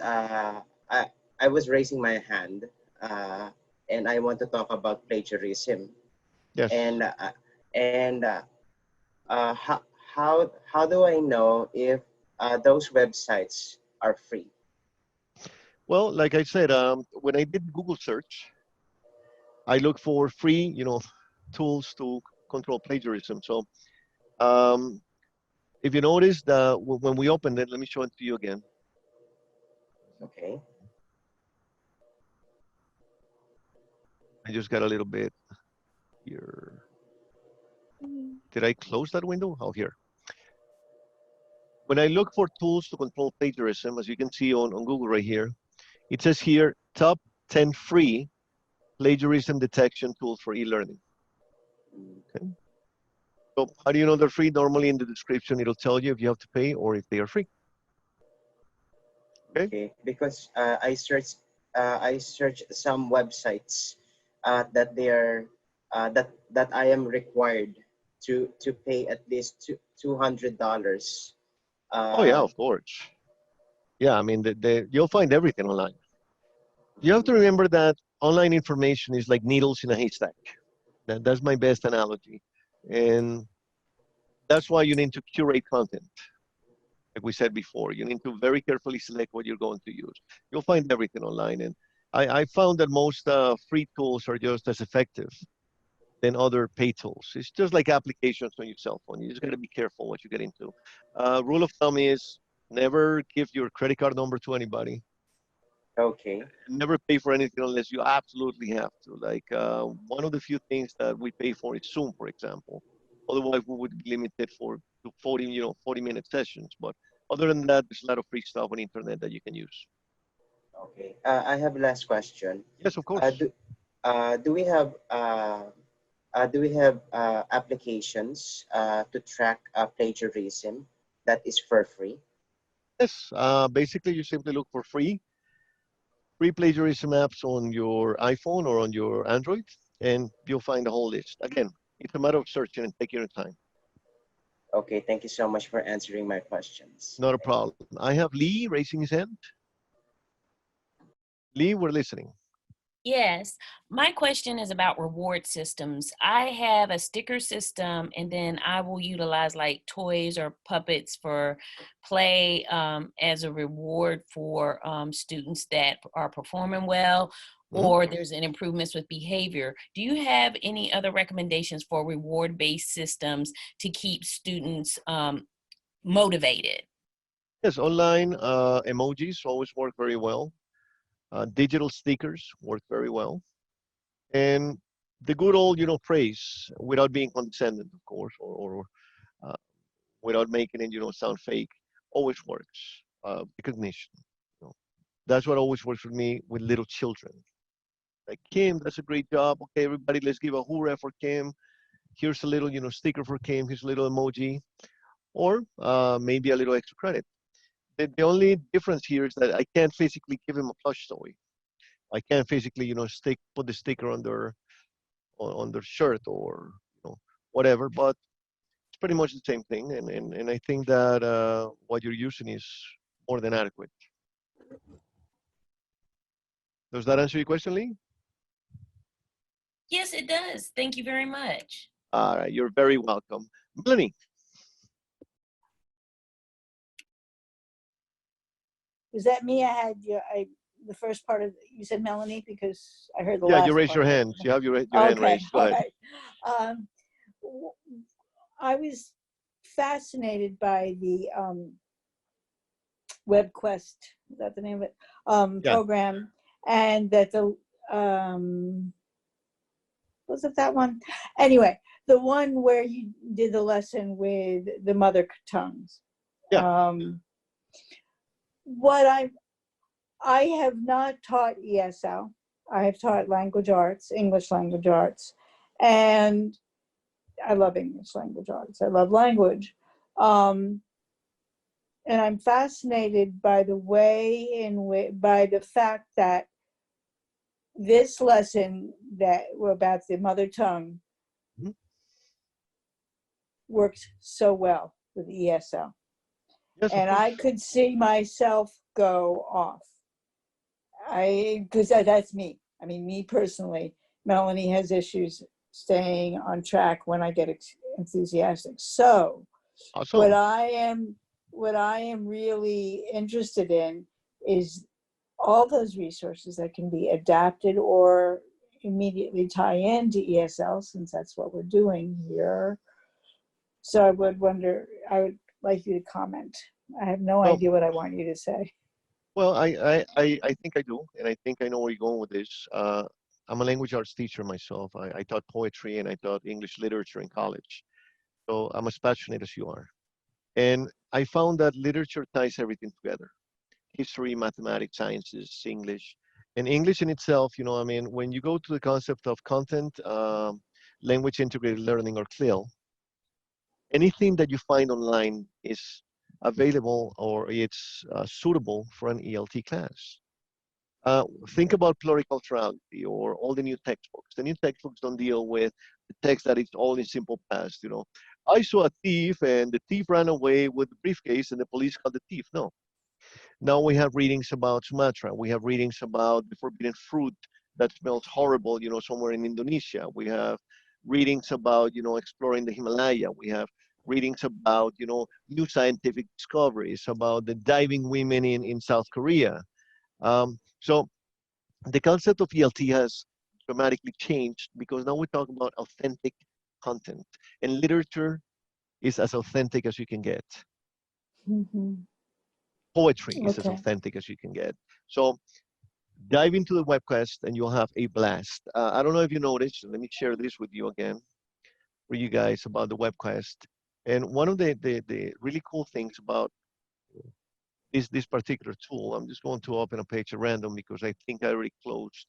raising my hand, and I want to talk about plagiarism. Yes. And how do I know if those websites are free? Well, like I said, when I did Google search, I look for free, you know, tools to control plagiarism. So if you notice that when we opened it, let me show it to you again. Okay. I just got a little bit here. Did I close that window? Oh, here. When I look for tools to control plagiarism, as you can see on Google right here, it says here, top 10 free plagiarism detection tools for e-learning. Okay. So how do you know they're free? Normally in the description, it'll tell you if you have to pay or if they are free. Okay. Because I searched some websites that they are that I am required to pay at least $200. Oh yeah, of course. Yeah, I mean, you'll find everything online. You have to remember that online information is like needles in a haystack. That's my best analogy. And that's why you need to curate content. Like we said before, you need to very carefully select what you're going to use. You'll find everything online. And I found that most free tools are just as effective than other paid tools. It's just like applications on your cell phone. You just got to be careful what you get into. Rule of thumb is never give your credit card number to anybody. Okay. Never pay for anything unless you absolutely have to. Like one of the few things that we pay for is Zoom, for example. Otherwise, we would be limited to 40-minute sessions. But other than that, there's a lot of free stuff on the internet that you can use. Okay. I have last question. Yes, of course. Do we have applications to track plagiarism that is for free? Yes. Basically, you simply look for free plagiarism apps on your iPhone or on your Android, and you'll find the whole list. Again, it's a matter of searching and taking your time. Okay, thank you so much for answering my questions. Not a problem. I have Lee raising his hand. Lee, we're listening. Yes, my question is about reward systems. I have a sticker system, and then I will utilize like toys or puppets for play as a reward for students that are performing well, or there's an improvements with behavior. Do you have any other recommendations for reward-based systems to keep students motivated? Yes, online emojis always work very well. Digital stickers work very well. And the good old, praise without being condescending, of course, or uh, without making it, sound fake, always works. Recognition. That's what always works for me with little children. Like, Kim, that's a great job. Okay, everybody, let's give a hoorah for Kim. Here's a little, sticker for Kim. Here's a little emoji. Or maybe a little extra credit. The only difference here is that I can't physically give him a plush toy. I can't physically, put the sticker on their shirt or whatever. But it's pretty much the same thing, and I think that what you're using is more than adequate. Does that answer your question, Lee? Yes, it does. Thank you very much. All right, you're very welcome. Melanie. Was that me? I had the first part of you said Melanie because I heard the Yeah, last you raise your part. hand. You have your hand raised. Go ahead. Right. I was fascinated by the Webquest. Is that the name of it? Yeah. Program, and that the was it that one? Anyway, the one where you did the lesson with the mother tongues. Yeah. What I have not taught ESL. I have taught language arts, English language arts, and I love English language arts. I love language. And I'm fascinated by the way by the fact that this lesson that about the mother tongue works so well with ESL. Yes, and I could see myself go off. Because that's me. I mean, me personally, Melanie has issues staying on track when I get enthusiastic. So awesome. what I am really interested in is all those resources that can be adapted or immediately tie into ESL, since that's what we're doing here. So I would like you to comment. I have no idea what I want you to say. Well, I think I do, and I think I know where you're going with this. I'm a language arts teacher myself. I taught poetry and I taught English literature in college. So I'm as passionate as you are. And I found that literature ties everything together. History, mathematics, sciences, English. And English in itself, when you go to the concept of content, language integrated learning, or CLIL, anything that you find online is available or it's suitable for an ELT class. Think about pluriculturality or all the new textbooks. The new textbooks don't deal with the text that is all in simple past. I saw a thief and the thief ran away with the briefcase and the police caught the thief. No. Now we have readings about Sumatra. We have readings about the forbidden fruit that smells horrible, somewhere in Indonesia. We have readings about, exploring the Himalaya. We have readings about, new scientific discoveries, about the diving women in South Korea. So the concept of ELT has dramatically changed because now we talk about authentic content, and literature is as authentic as you can get. Mm-hmm. Poetry is as authentic as you can get. So dive into the Webquest and you'll have a blast. I don't know if you noticed, let me share this with you again for you guys about the Webquest. And one of the really cool things about this particular tool, I'm just going to open a page at random because I think I already closed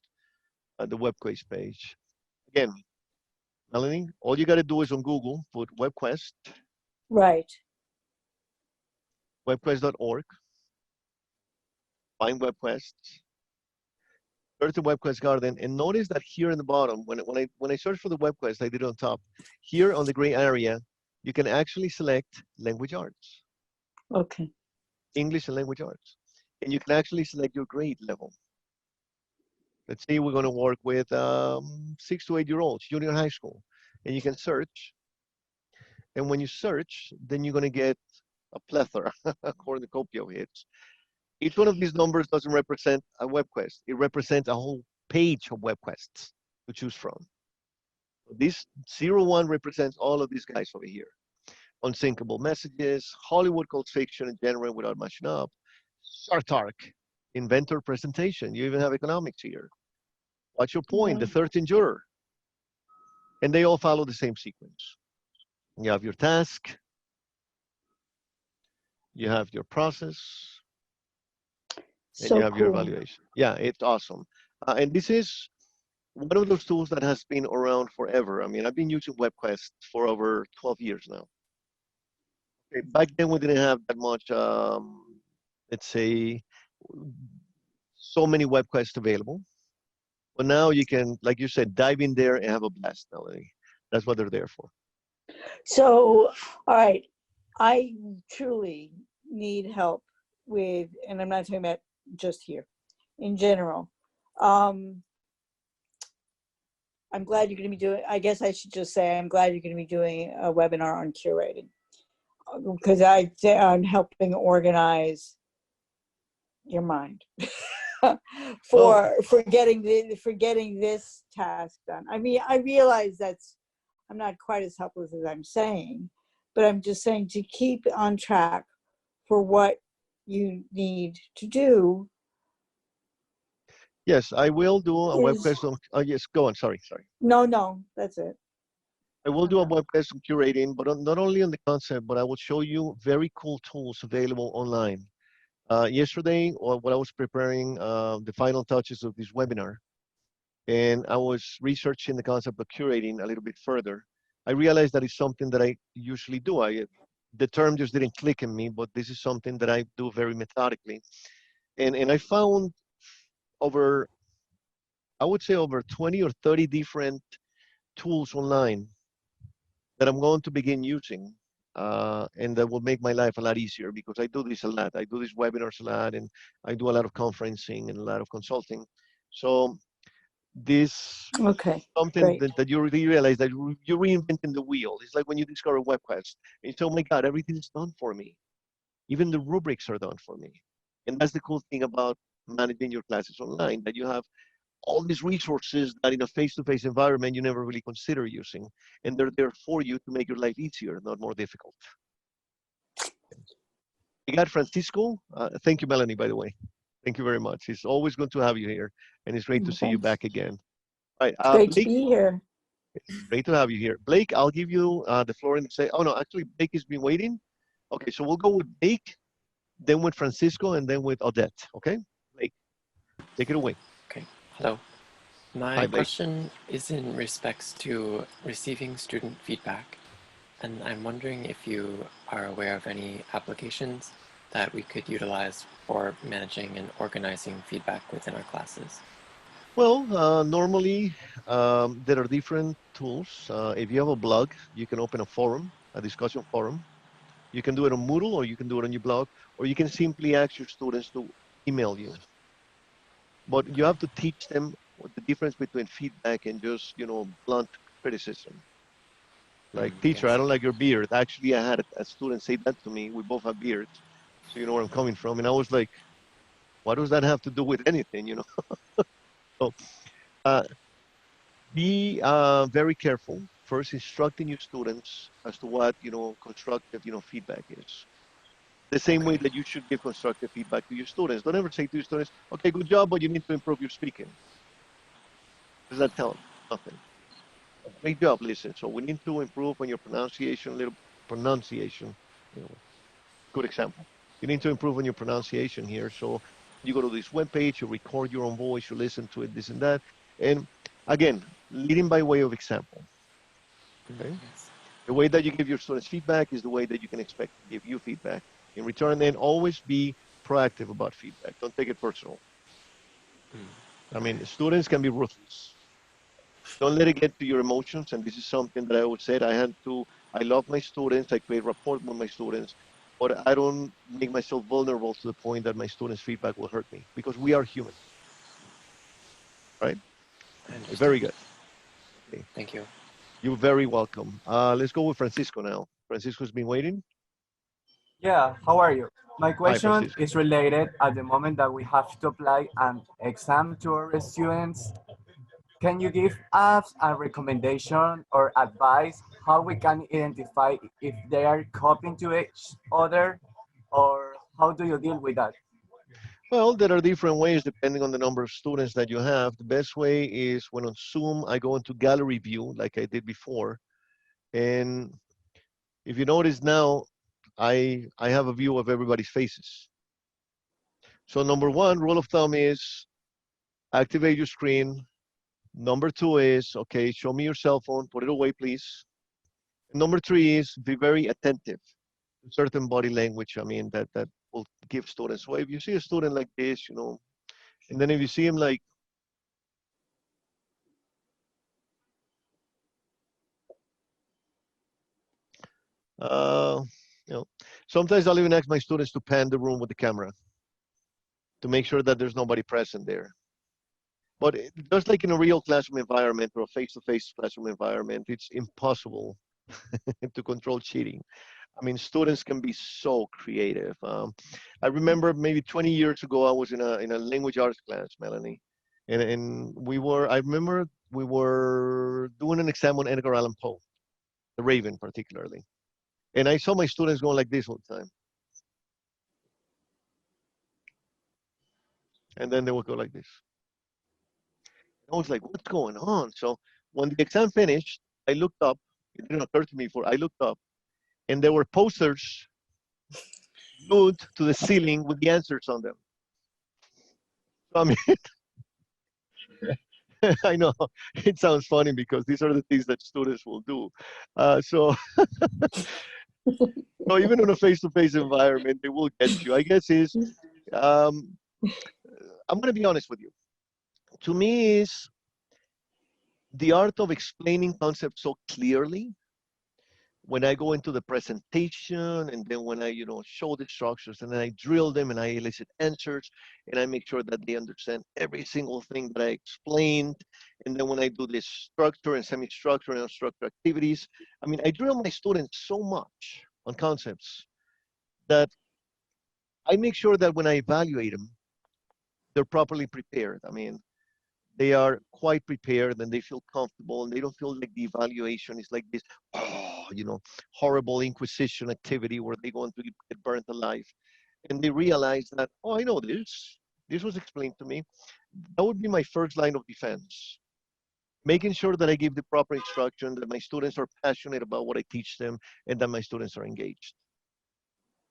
the Webquest page. Again, Melanie, all you got to do is on Google, put Webquest. Right. Webquest.org. Find Webquest. Search the Webquest Garden, and notice that here in the bottom, when I search for the Webquest, I did it on top. Here on the gray area, you can actually select language arts, Okay. English and language arts. And you can actually select your grade level. Let's say we're going to work with 6 to 8-year-olds, junior high school. And you can search. And when you search, then you're going to get a plethora, a cornucopia of hits. Each one of these numbers doesn't represent a web quest. It represents a whole page of web quests to choose from. This 01 represents all of these guys over here. Unsinkable messages, Hollywood cult fiction and genre without matching up, Sartark, inventor presentation. You even have economics here. What's your point? The 13th juror. And they all follow the same sequence. You have your task, you have your process, and you have your evaluation. Yeah, it's awesome. And this is one of those tools that has been around forever. I mean, I've been using Webquest for over 12 years now. Okay, back then, we didn't have that much, let's say, so many Webquests available. But now you can, like you said, dive in there and have a blast, Melanie. That's what they're there for. So, all right, I truly need help with, and I'm not talking about just here, in general. I'm glad you're going to be doing, I guess I should just say, I'm glad you're going to be doing a webinar on curating, because I'm helping organize your mind for getting this task done. I mean, I realize I'm not quite as helpless as I'm saying, but I'm just saying to keep on track for what you need to do. Yes, I will do a Webquest on, yes, go on, sorry. No, that's it. I will do a Webquest on curating, but not only on the concept, but I will show you very cool tools available online. Yesterday, when I was preparing the final touches of this webinar, and I was researching the concept of curating a little bit further, I realized that it's something that I usually do. The term just didn't click in me, but this is something that I do very methodically. And I found I would say over 20 or 30 different tools online that I'm going to begin using, and that will make my life a lot easier, because I do this a lot. I do these webinars a lot, and I do a lot of conferencing and a lot of consulting. So this something that you really realize that you're reinventing the wheel. It's like when you discover Webquest, and you say, oh my God, everything is done for me. Even the rubrics are done for me. And that's the cool thing about managing your classes online, that you have all these resources that in a face-to-face environment you never really consider using, and they're there for you to make your life easier, not more difficult. You got Francisco. Thank you, Melanie, by the way. Thank you very much. It's always good to have you here, and it's great to see you back again. All right, great Blake, to be here. Great to have you here. Blake, I'll give you the floor and say, oh no, actually Blake has been waiting. Okay, so we'll go with Blake, then with Francisco, and then with Odette, okay? Blake, take it away. Okay, hello. My question is in respects to receiving student feedback, and I'm wondering if you are aware of any applications that we could utilize for managing and organizing feedback within our classes. Well, normally there are different tools. If you have a blog, you can open a forum, a discussion forum. You can do it on Moodle, or you can do it on your blog, or you can simply ask your students to email you. But you have to teach them what the difference between feedback and just, blunt criticism. Like, teacher, yes. I don't like your beard. Actually, I had a student say that to me. We both have beards, so you know where I'm coming from. And I was like, what does that have to do with anything, So be very careful. First, instructing your students as to what, constructive, feedback is. The same way that you should give constructive feedback to your students. Don't ever say to your students, okay, good job, but you need to improve your speaking. Does that tell them? Nothing. Great job, listen. So we need to improve on your pronunciation, good example. You need to improve on your pronunciation here. So you go to this webpage, you record your own voice, you listen to it, this and that. And again, leading by way of example. Okay? Yes. The way that you give your students feedback is the way that you can expect to give you feedback in return, and always be proactive about feedback. Don't take it personal. I mean, students can be ruthless. Don't let it get to your emotions, and this is something that I always said. I had to I love my students. I create rapport with my students, but I don't make myself vulnerable to the point that my students' feedback will hurt me because we are human, right? I understand. Very good. Okay. Thank you. You're very welcome. Let's go with Francisco now. Francisco's been waiting. Yeah, how are you? My Hi, question Francisco. is related at the moment that we have to apply an exam to our students. Can you give us a recommendation or advice how we can identify if they are copying to each other, or how do you deal with that? Well, there are different ways depending on the number of students that you have. The best way is when on Zoom, I go into gallery view like I did before. And if you notice now, I have a view of everybody's faces. So number one, rule of thumb is activate your screen. Number two is, okay, show me your cell phone, put it away, please. Number three is be very attentive to certain body language. I mean, that will give students. So if you see a student like this, and then if you see him like, uh, you know, sometimes I'll even ask my students to pan the room with the camera to make sure that there's nobody present there. But just like in a real classroom environment or a face-to-face classroom environment, it's impossible to control cheating. I mean, students can be so creative. I remember maybe 20 years ago, I was in a language arts class, Melanie, and I remember we were doing an exam on Edgar Allan Poe, The Raven particularly, and I saw my students going like this all the time, and then they would go like this. I was like, what's going on? So when the exam finished, I looked up. It didn't occur to me before. I looked up, and there were posters glued to the ceiling with the answers on them. So, I mean, I know it sounds funny because these are the things that students will do. So, so even in a face-to-face environment, they will get you. I guess um, I'm going to be honest with you. To me, is the art of explaining concepts so clearly when I go into the presentation and then when I, show the structures and then I drill them and I elicit answers and I make sure that they understand every single thing that I explained. And then when I do this structure and semi-structure and unstructured activities, I mean, I drill my students so much on concepts that I make sure that when I evaluate them, they're properly prepared. I mean, they are quite prepared and they feel comfortable and they don't feel like the evaluation is like this, horrible inquisition activity where they're going to get burnt alive. And they realize that, oh, I know this. This was explained to me. That would be my first line of defense. Making sure that I give the proper instruction, that my students are passionate about what I teach them, and that my students are engaged.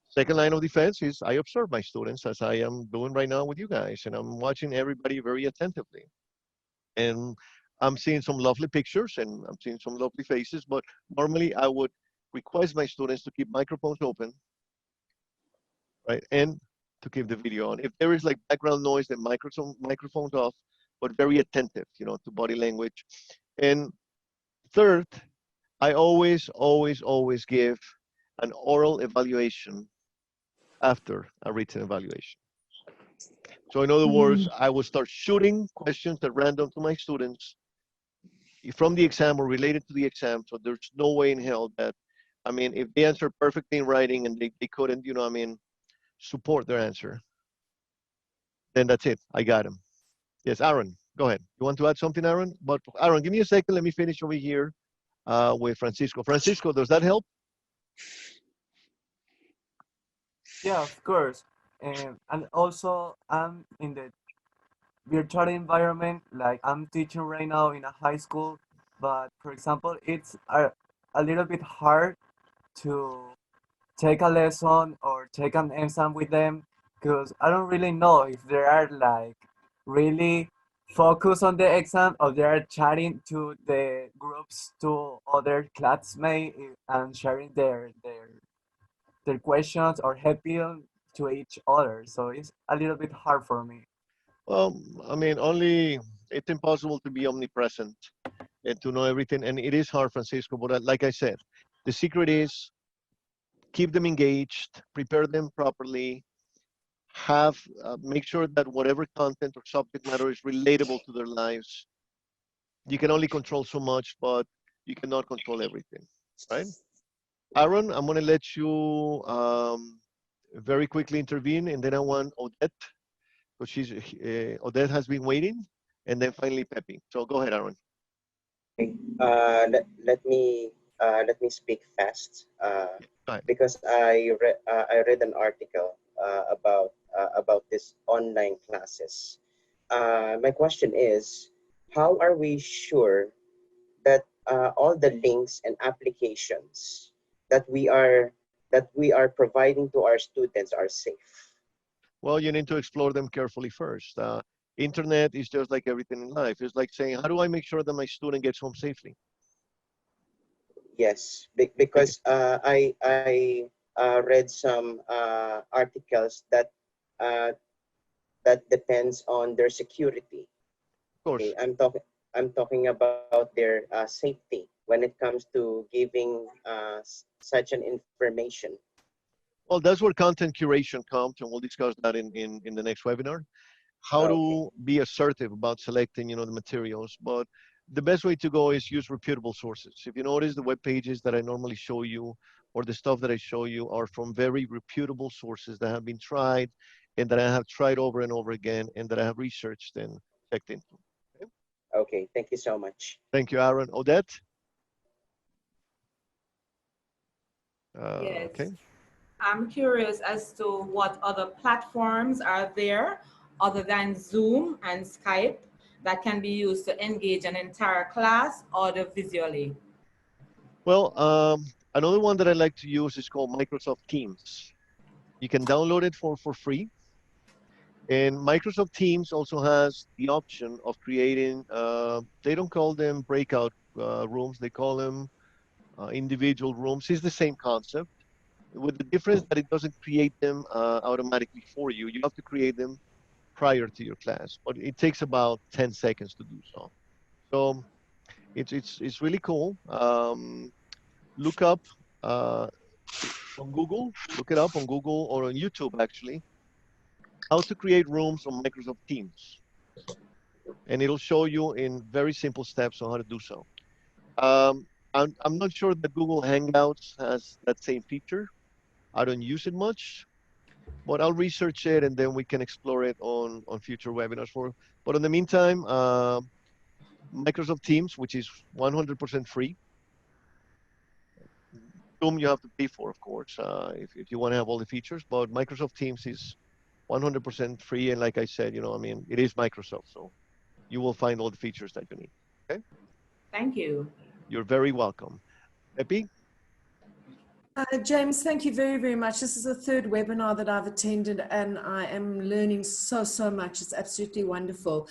Second line of defense is I observe my students as I am doing right now with you guys, and I'm watching everybody very attentively. And I'm seeing some lovely pictures and I'm seeing some lovely faces, but normally I would request my students to keep microphones open, right? And to keep the video on. If there is like background noise, then microphones off, but very attentive, to body language. And third, I always, always, always give an oral evaluation after a written evaluation. So in other words, I will start shooting questions at random to my students from the exam or related to the exam. So there's no way in hell that, I mean, if they answer perfectly in writing and they couldn't, support their answer, then that's it. I got them. Yes, Aaron, go ahead. You want to add something, Aaron? But Aaron, give me a second. Let me finish over here with Francisco. Francisco, does that help? Yeah, of course. And also, I'm in the virtual environment. Like I'm teaching right now in a high school, but for example, it's a little bit hard to take a lesson or take an exam with them because I don't really know if they are like really focused on the exam or they are chatting to the groups to other classmates and sharing their questions or helping to each other. So it's a little bit hard for me. Well, I mean, it's impossible to be omnipresent and to know everything. And it is hard, Francisco, but like I said, The secret is keep them engaged, prepare them properly, make sure that whatever content or subject matter is relatable to their lives. You can only control so much, but you cannot control everything, right? Aaron, I'm going to let you very quickly intervene, and then I want Odette, because Odette has been waiting, and then finally Pepe. So go ahead, Aaron. Let me speak fast because I read an article about this online classes. My question is, how are we sure that all the links and applications that we are providing to our students are safe? Well, you need to explore them carefully first. Internet is just like everything in life. It's like saying, how do I make sure that my student gets home safely? Yes, because I read some articles that that depends on their security. Of course. Okay, I'm talking about their safety when it comes to giving such an information. Well, that's where content curation comes, and we'll discuss that in the next webinar. How to be assertive about selecting, the materials. But the best way to go is use reputable sources. If you notice, the web pages that I normally show you or the stuff that I show you are from very reputable sources that have been tried and that I have tried over and over again and that I have researched and checked into. Okay, thank you so much. Thank you, Aaron. Odette? Yes. Okay. I'm curious as to what other platforms are there other than Zoom and Skype that can be used to engage an entire class audio-visually. Well, another one that I like to use is called Microsoft Teams. You can download it for free. And Microsoft Teams also has the option of creating, they don't call them breakout rooms, they call them individual rooms. It's the same concept, with the difference that it doesn't create them automatically for you. You have to create them prior to your class, but it takes about 10 seconds to do so. So it's really cool. Look up on Google, look it up on Google or on YouTube actually, how to create rooms on Microsoft Teams. And it'll show you in very simple steps on how to do so. I'm not sure that Google Hangouts has that same feature. I don't use it much, but I'll research it and then we can explore it on future webinars. But in the meantime, Microsoft Teams, which is 100% free. Zoom you have to pay for, of course, if you want to have all the features, but Microsoft Teams is 100% free. And like I said, it is Microsoft, so you will find all the features that you need, okay? Thank you. You're very welcome. Epi? James, thank you very, very much. This is the third webinar that I've attended and I am learning so much. It's absolutely wonderful.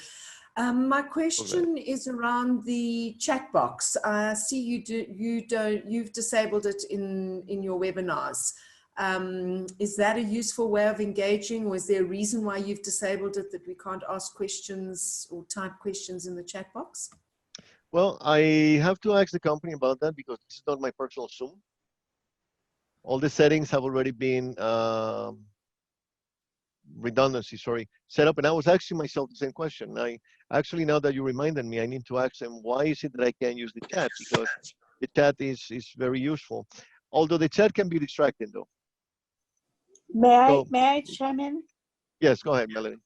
My question is around the chat box. I see you've disabled it in your webinars. Is that a useful way of engaging, or is there a reason why you've disabled it, that we can't ask questions or type questions in the chat box? Well, I have to ask the company about that because this is not my personal Zoom. All the settings have already been set up. And I was asking myself the same question. Actually, now that you reminded me, I need to ask them, why is it that I can't use the chat? Because the chat is very useful. Although the chat can be distracting though. May I chime in? Yes, go ahead, Melanie.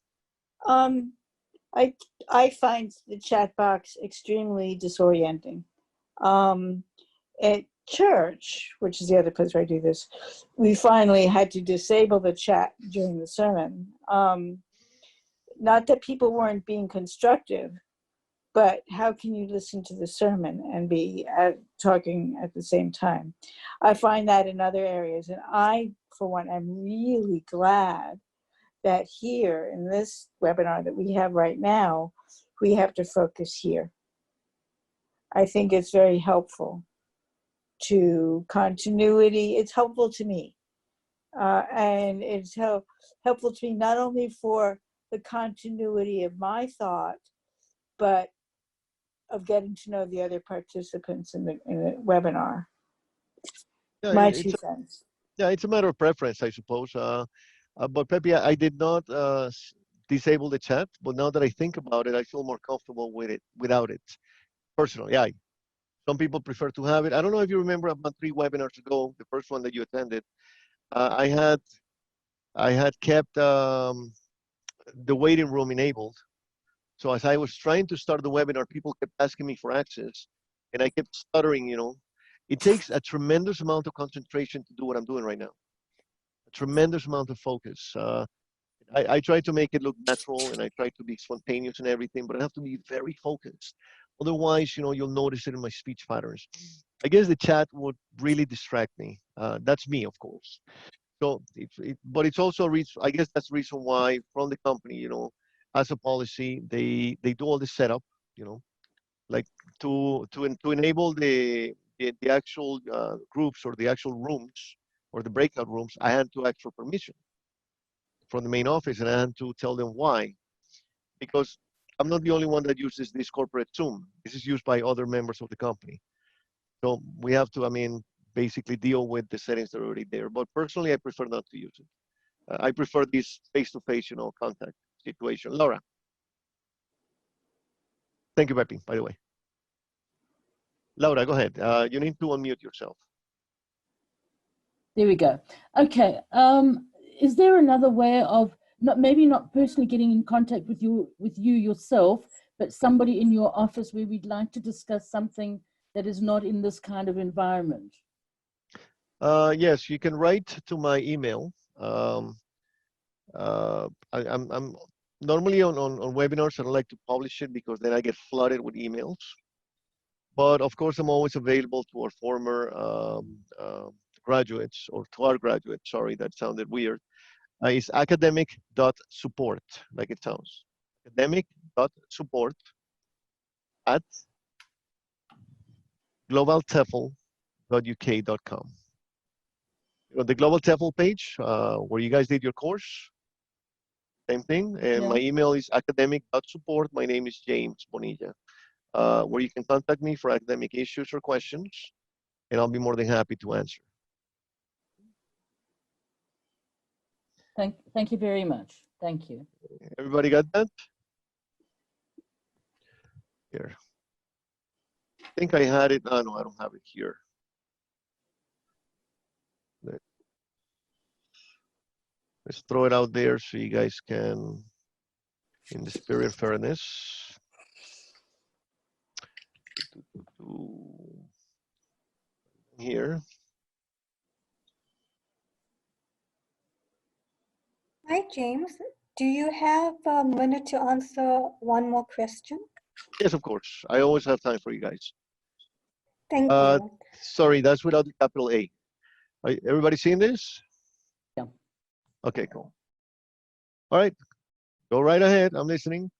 I find the chat box extremely disorienting. At church, which is the other place where I do this, we finally had to disable the chat during the sermon. Not that people weren't being constructive, but how can you listen to the sermon and be talking at the same time? I find that in other areas, and I, for one, am really glad that here in this webinar that we have right now, we have to focus here. I think it's very helpful to continuity. It's helpful to me. And it's helpful to me not only for the continuity of my thought, but of getting to know the other participants in the webinar. Yeah, My 2 cents. Yeah, it's a matter of preference, I suppose. But Pepe, I did not disable the chat, but now that I think about it, I feel more comfortable with it without it. Personally, yeah. Some people prefer to have it. I don't know if you remember about 3 webinars ago, the first one that you attended. I had kept the waiting room enabled. So as I was trying to start the webinar, people kept asking me for access, and I kept stuttering. It takes a tremendous amount of concentration to do what I'm doing right now. A tremendous amount of focus. I try to make it look natural, and I try to be spontaneous and everything, but I have to be very focused. Otherwise, you'll notice it in my speech patterns. I guess the chat would really distract me. That's me, of course. So, but it's also a reason. I guess that's the reason why from the company, as a policy, they do all the setup, like to enable the actual groups or the actual rooms or the breakout rooms. I had to ask for permission from the main office, and I had to tell them why, because I'm not the only one that uses this corporate Zoom. This is used by other members of the company. So we have to, basically deal with the settings that are already there. But personally, I prefer not to use it. I prefer this face-to-face, contact situation. Laura. Thank you, Pepe, by the way. Laura, go ahead. You need to unmute yourself. There we go. Okay. Is there another way of maybe not personally getting in contact with you yourself, but somebody in your office where we'd like to discuss something that is not in this kind of environment? Yes, you can write to my email. I'm normally on webinars. I don't like to publish it because then I get flooded with emails. But of course, I'm always available to our former graduates, or to our graduates. Sorry, that sounded weird. It's academic.support, like it sounds. Academic.support at globaltefl.uk.com. The Global TEFL page, where you guys did your course, same thing. And my email is academic.support. My name is James Bonilla, where you can contact me for academic issues or questions, and I'll be more than happy to answer. Thank you very much. Thank you. Everybody got that? Here. I think I had it. Oh, no, I don't have it here. Let's throw it out there so you guys can, in the spirit of fairness. Here. Hi, James. Do you have a minute to answer one more question? Yes, of course. I always have time for you guys. Thank you. Sorry, that's without the capital A. Everybody seeing this? Yeah. Okay, cool. All right, go right ahead. I'm listening.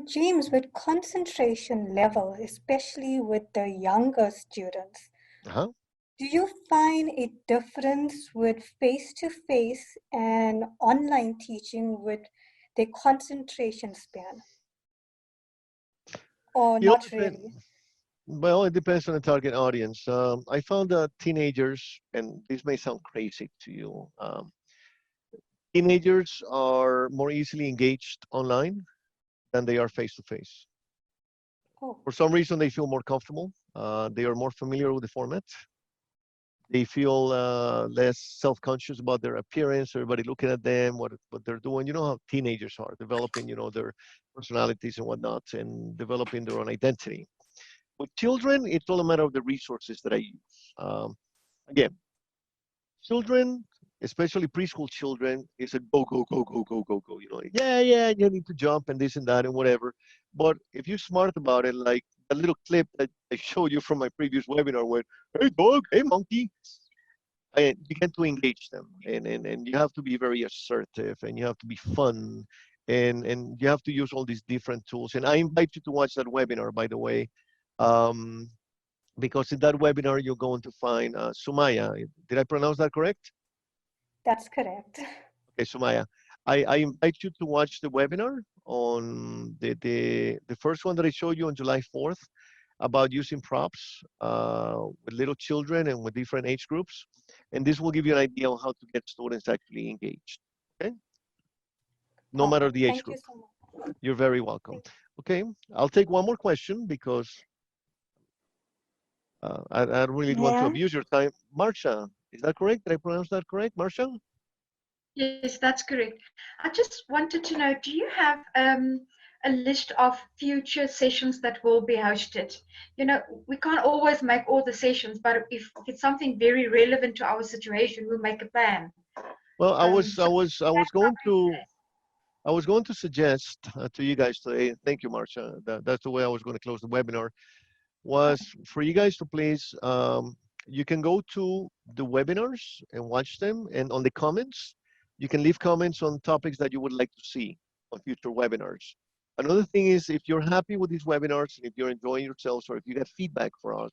James, with concentration level, especially with the younger students, do you find a difference with face-to-face and online teaching with the concentration span? Or not really? Well, it depends on the target audience. I found that teenagers, and this may sound crazy to you, teenagers are more easily engaged online than they are face-to-face. For some reason, they feel more comfortable. They are more familiar with the format. They feel less self-conscious about their appearance, everybody looking at them, what they're doing. You know how teenagers are developing, their personalities and whatnot, and developing their own identity. With children, it's all a matter of the resources that I use. Again, children, especially preschool children, is a go, go, go, go, go, go, go. Yeah, you need to jump and this and that and whatever. But if you're smart about it, like a little clip that I showed you from my previous webinar where, hey dog, hey monkey, and you get to engage them. And you have to be very assertive, and you have to be fun, and you have to use all these different tools. And I invite you to watch that webinar, by the way. Because in that webinar, you're going to find Sumaya. Did I pronounce that correct? That's correct. Okay, Sumaya. I invite you to watch the webinar on the first one that I showed you on July 4th. about using props with little children and with different age groups. And this will give you an idea on how to get students actually engaged, okay? No matter the age Thank group. you so much. You're very welcome. Okay, I'll take one more question because I really don't want to Yeah. abuse your time. Marcia, is that correct? Did I pronounce that correct, Marcia? Yes, that's correct. I just wanted to know, do you have a list of future sessions that will be hosted? You know, we can't always make all the sessions, but if it's something very relevant to our situation, we'll make a plan. Well, I was going to suggest to you guys today. Thank you, Marcia. That's the way I was going to close the webinar. Was for you guys to please. You can go to the webinars and watch them, and on the comments, you can leave comments on topics that you would like to see on future webinars. Another thing is, if you're happy with these webinars, and if you're enjoying yourselves, or if you have feedback for us,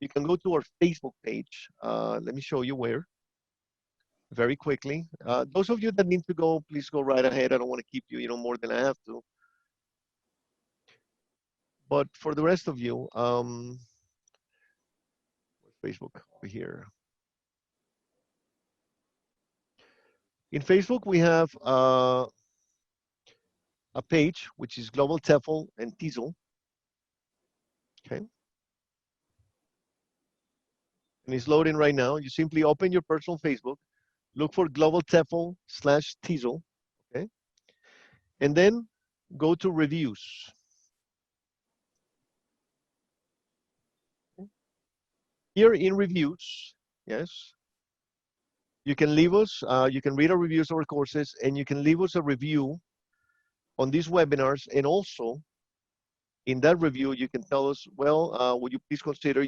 you can go to our Facebook page. Let me show you where. Very quickly. Those of you that need to go, please go right ahead. I don't want to keep you, more than I have to. But for the rest of you, Facebook over here. In Facebook, we have a page which is Global TEFL and TESOL. Okay. And it's loading right now. You simply open your personal Facebook, look for Global TEFL/TESOL, okay? And then go to reviews. Here in reviews, yes, you can leave us, you can read our reviews of our courses, and you can leave us a review on these webinars. And also, in that review, you can tell us, well, would you please consider,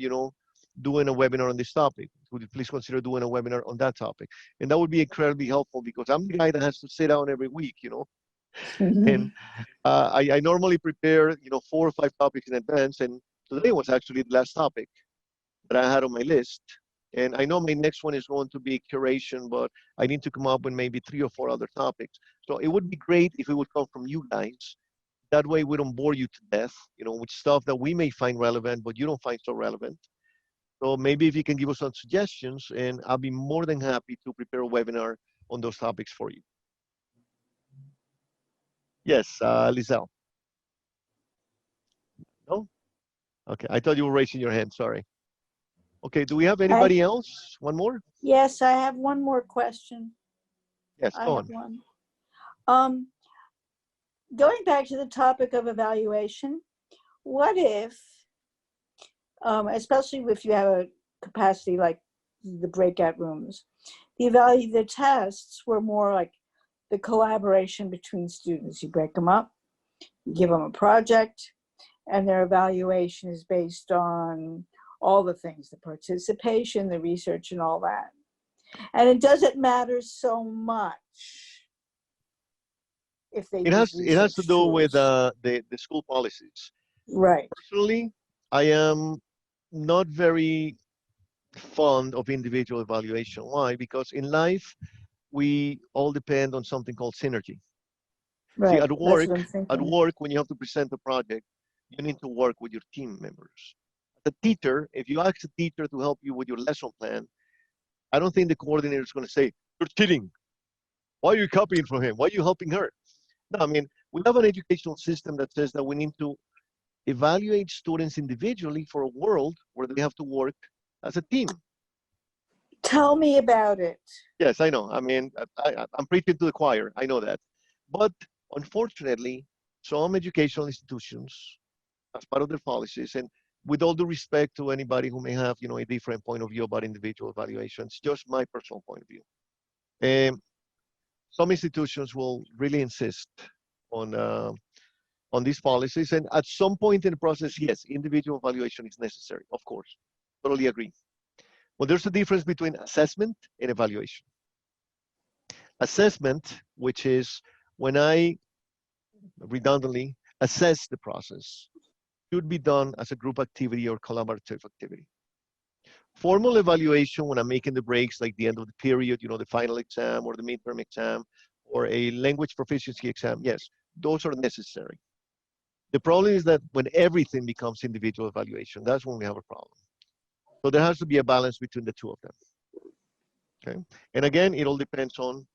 doing a webinar on this topic? Would you please consider doing a webinar on that topic? And that would be incredibly helpful because I'm the guy that has to sit down every week, And I normally prepare, 4 or 5 topics in advance. And today was actually the last topic that I had on my list. And I know my next one is going to be curation, but I need to come up with maybe 3 or 4 other topics. So it would be great if it would come from you guys. That way we don't bore you to death, with stuff that we may find relevant, but you don't find so relevant. So maybe if you can give us some suggestions, and I'll be more than happy to prepare a webinar on those topics for you. Yes, Lizelle. No? Okay, I thought you were raising your hand, sorry. Okay, do we have anybody else? One more? Yes, I have one more question. Yes, go on. I have one. Going back to the topic of evaluation, what if, especially if you have a capacity like the breakout rooms, the tests were more like the collaboration between students. You break them up, you give them a project, and their evaluation is based on all the things, the participation, the research, and all that. And it doesn't matter so much if they it has to do with the school policies. Right. Personally, I am not very fond of individual evaluation. Why? Because in life, we all depend on something called synergy. Right. See, at work, when you have to present a project, you need to work with your team members. The teacher, if you ask a teacher to help you with your lesson plan, I don't think the coordinator is going to say, "You're cheating. Why are you copying from him? Why are you helping her?" No, I mean, we have an educational system that says that we need to evaluate students individually for a world where they have to work as a team. Tell me about it. Yes, I know. I mean, I'm preaching to the choir. I know that. But unfortunately, some educational institutions, as part of their policies, and with all due respect to anybody who may have, a different point of view about individual evaluations, just my personal point of view. Some institutions will really insist on these policies, and at some point in the process, yes, individual evaluation is necessary, of course. Totally agree. But there's a difference between assessment and evaluation. Assessment, which is when I redundantly assess the process, should be done as a group activity or collaborative activity. Formal evaluation, when I'm making the breaks, like the end of the period, the final exam or the midterm exam or a language proficiency exam, yes, those are necessary. The problem is that when everything becomes individual evaluation, that's when we have a problem. So there has to be a balance between the two of them. Okay. And again, it all depends on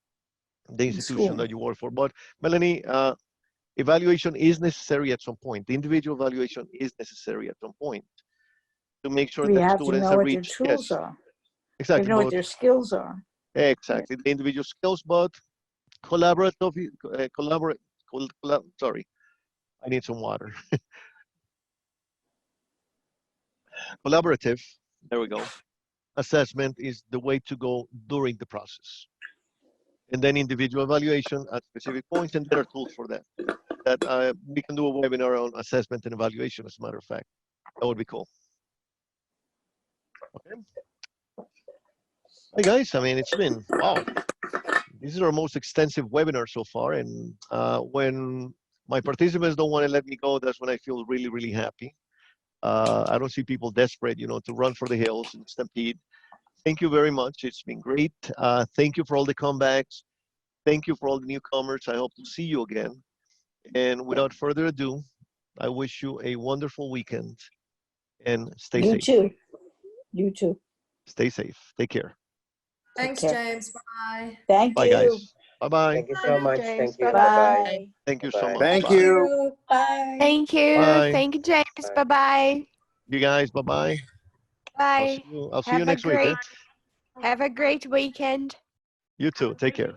the institution that you work for. But Melanie, evaluation is necessary at some point. The individual evaluation is necessary at some point to make sure We that have to students know are what their reached. tools Yes, are. exactly. We know what their skills are. Exactly, the individual skills, but collaborative, sorry, I need some water. Collaborative, there we go. Assessment is the way to go during the process. And then individual evaluation at specific points, and there are tools for that. That we can do a webinar on assessment and evaluation, as a matter of fact. That would be cool. Okay. Hey guys, I mean, it's been, wow. This is our most extensive webinar so far, and when my participants don't want to let me go, that's when I feel really, really happy. I don't see people desperate, you know, to run for the hills and stampede. Thank you very much. It's been great. Thank you for all the comebacks. Thank you for all the newcomers. I hope to see you again. And without further ado, I wish you a wonderful weekend and stay safe. You too. You too. Stay safe. Take care. Thanks, James. Bye. Thank Bye, you. guys. Bye-bye. Thank you so much. James. Thank you. Bye-bye. Bye-bye. Thank you so much. Thank Bye. you. Bye. Thank you. Bye. Thank you, James. Bye-bye. You guys, bye-bye. Bye. I'll see you next week. Have a great weekend. You too. Take care.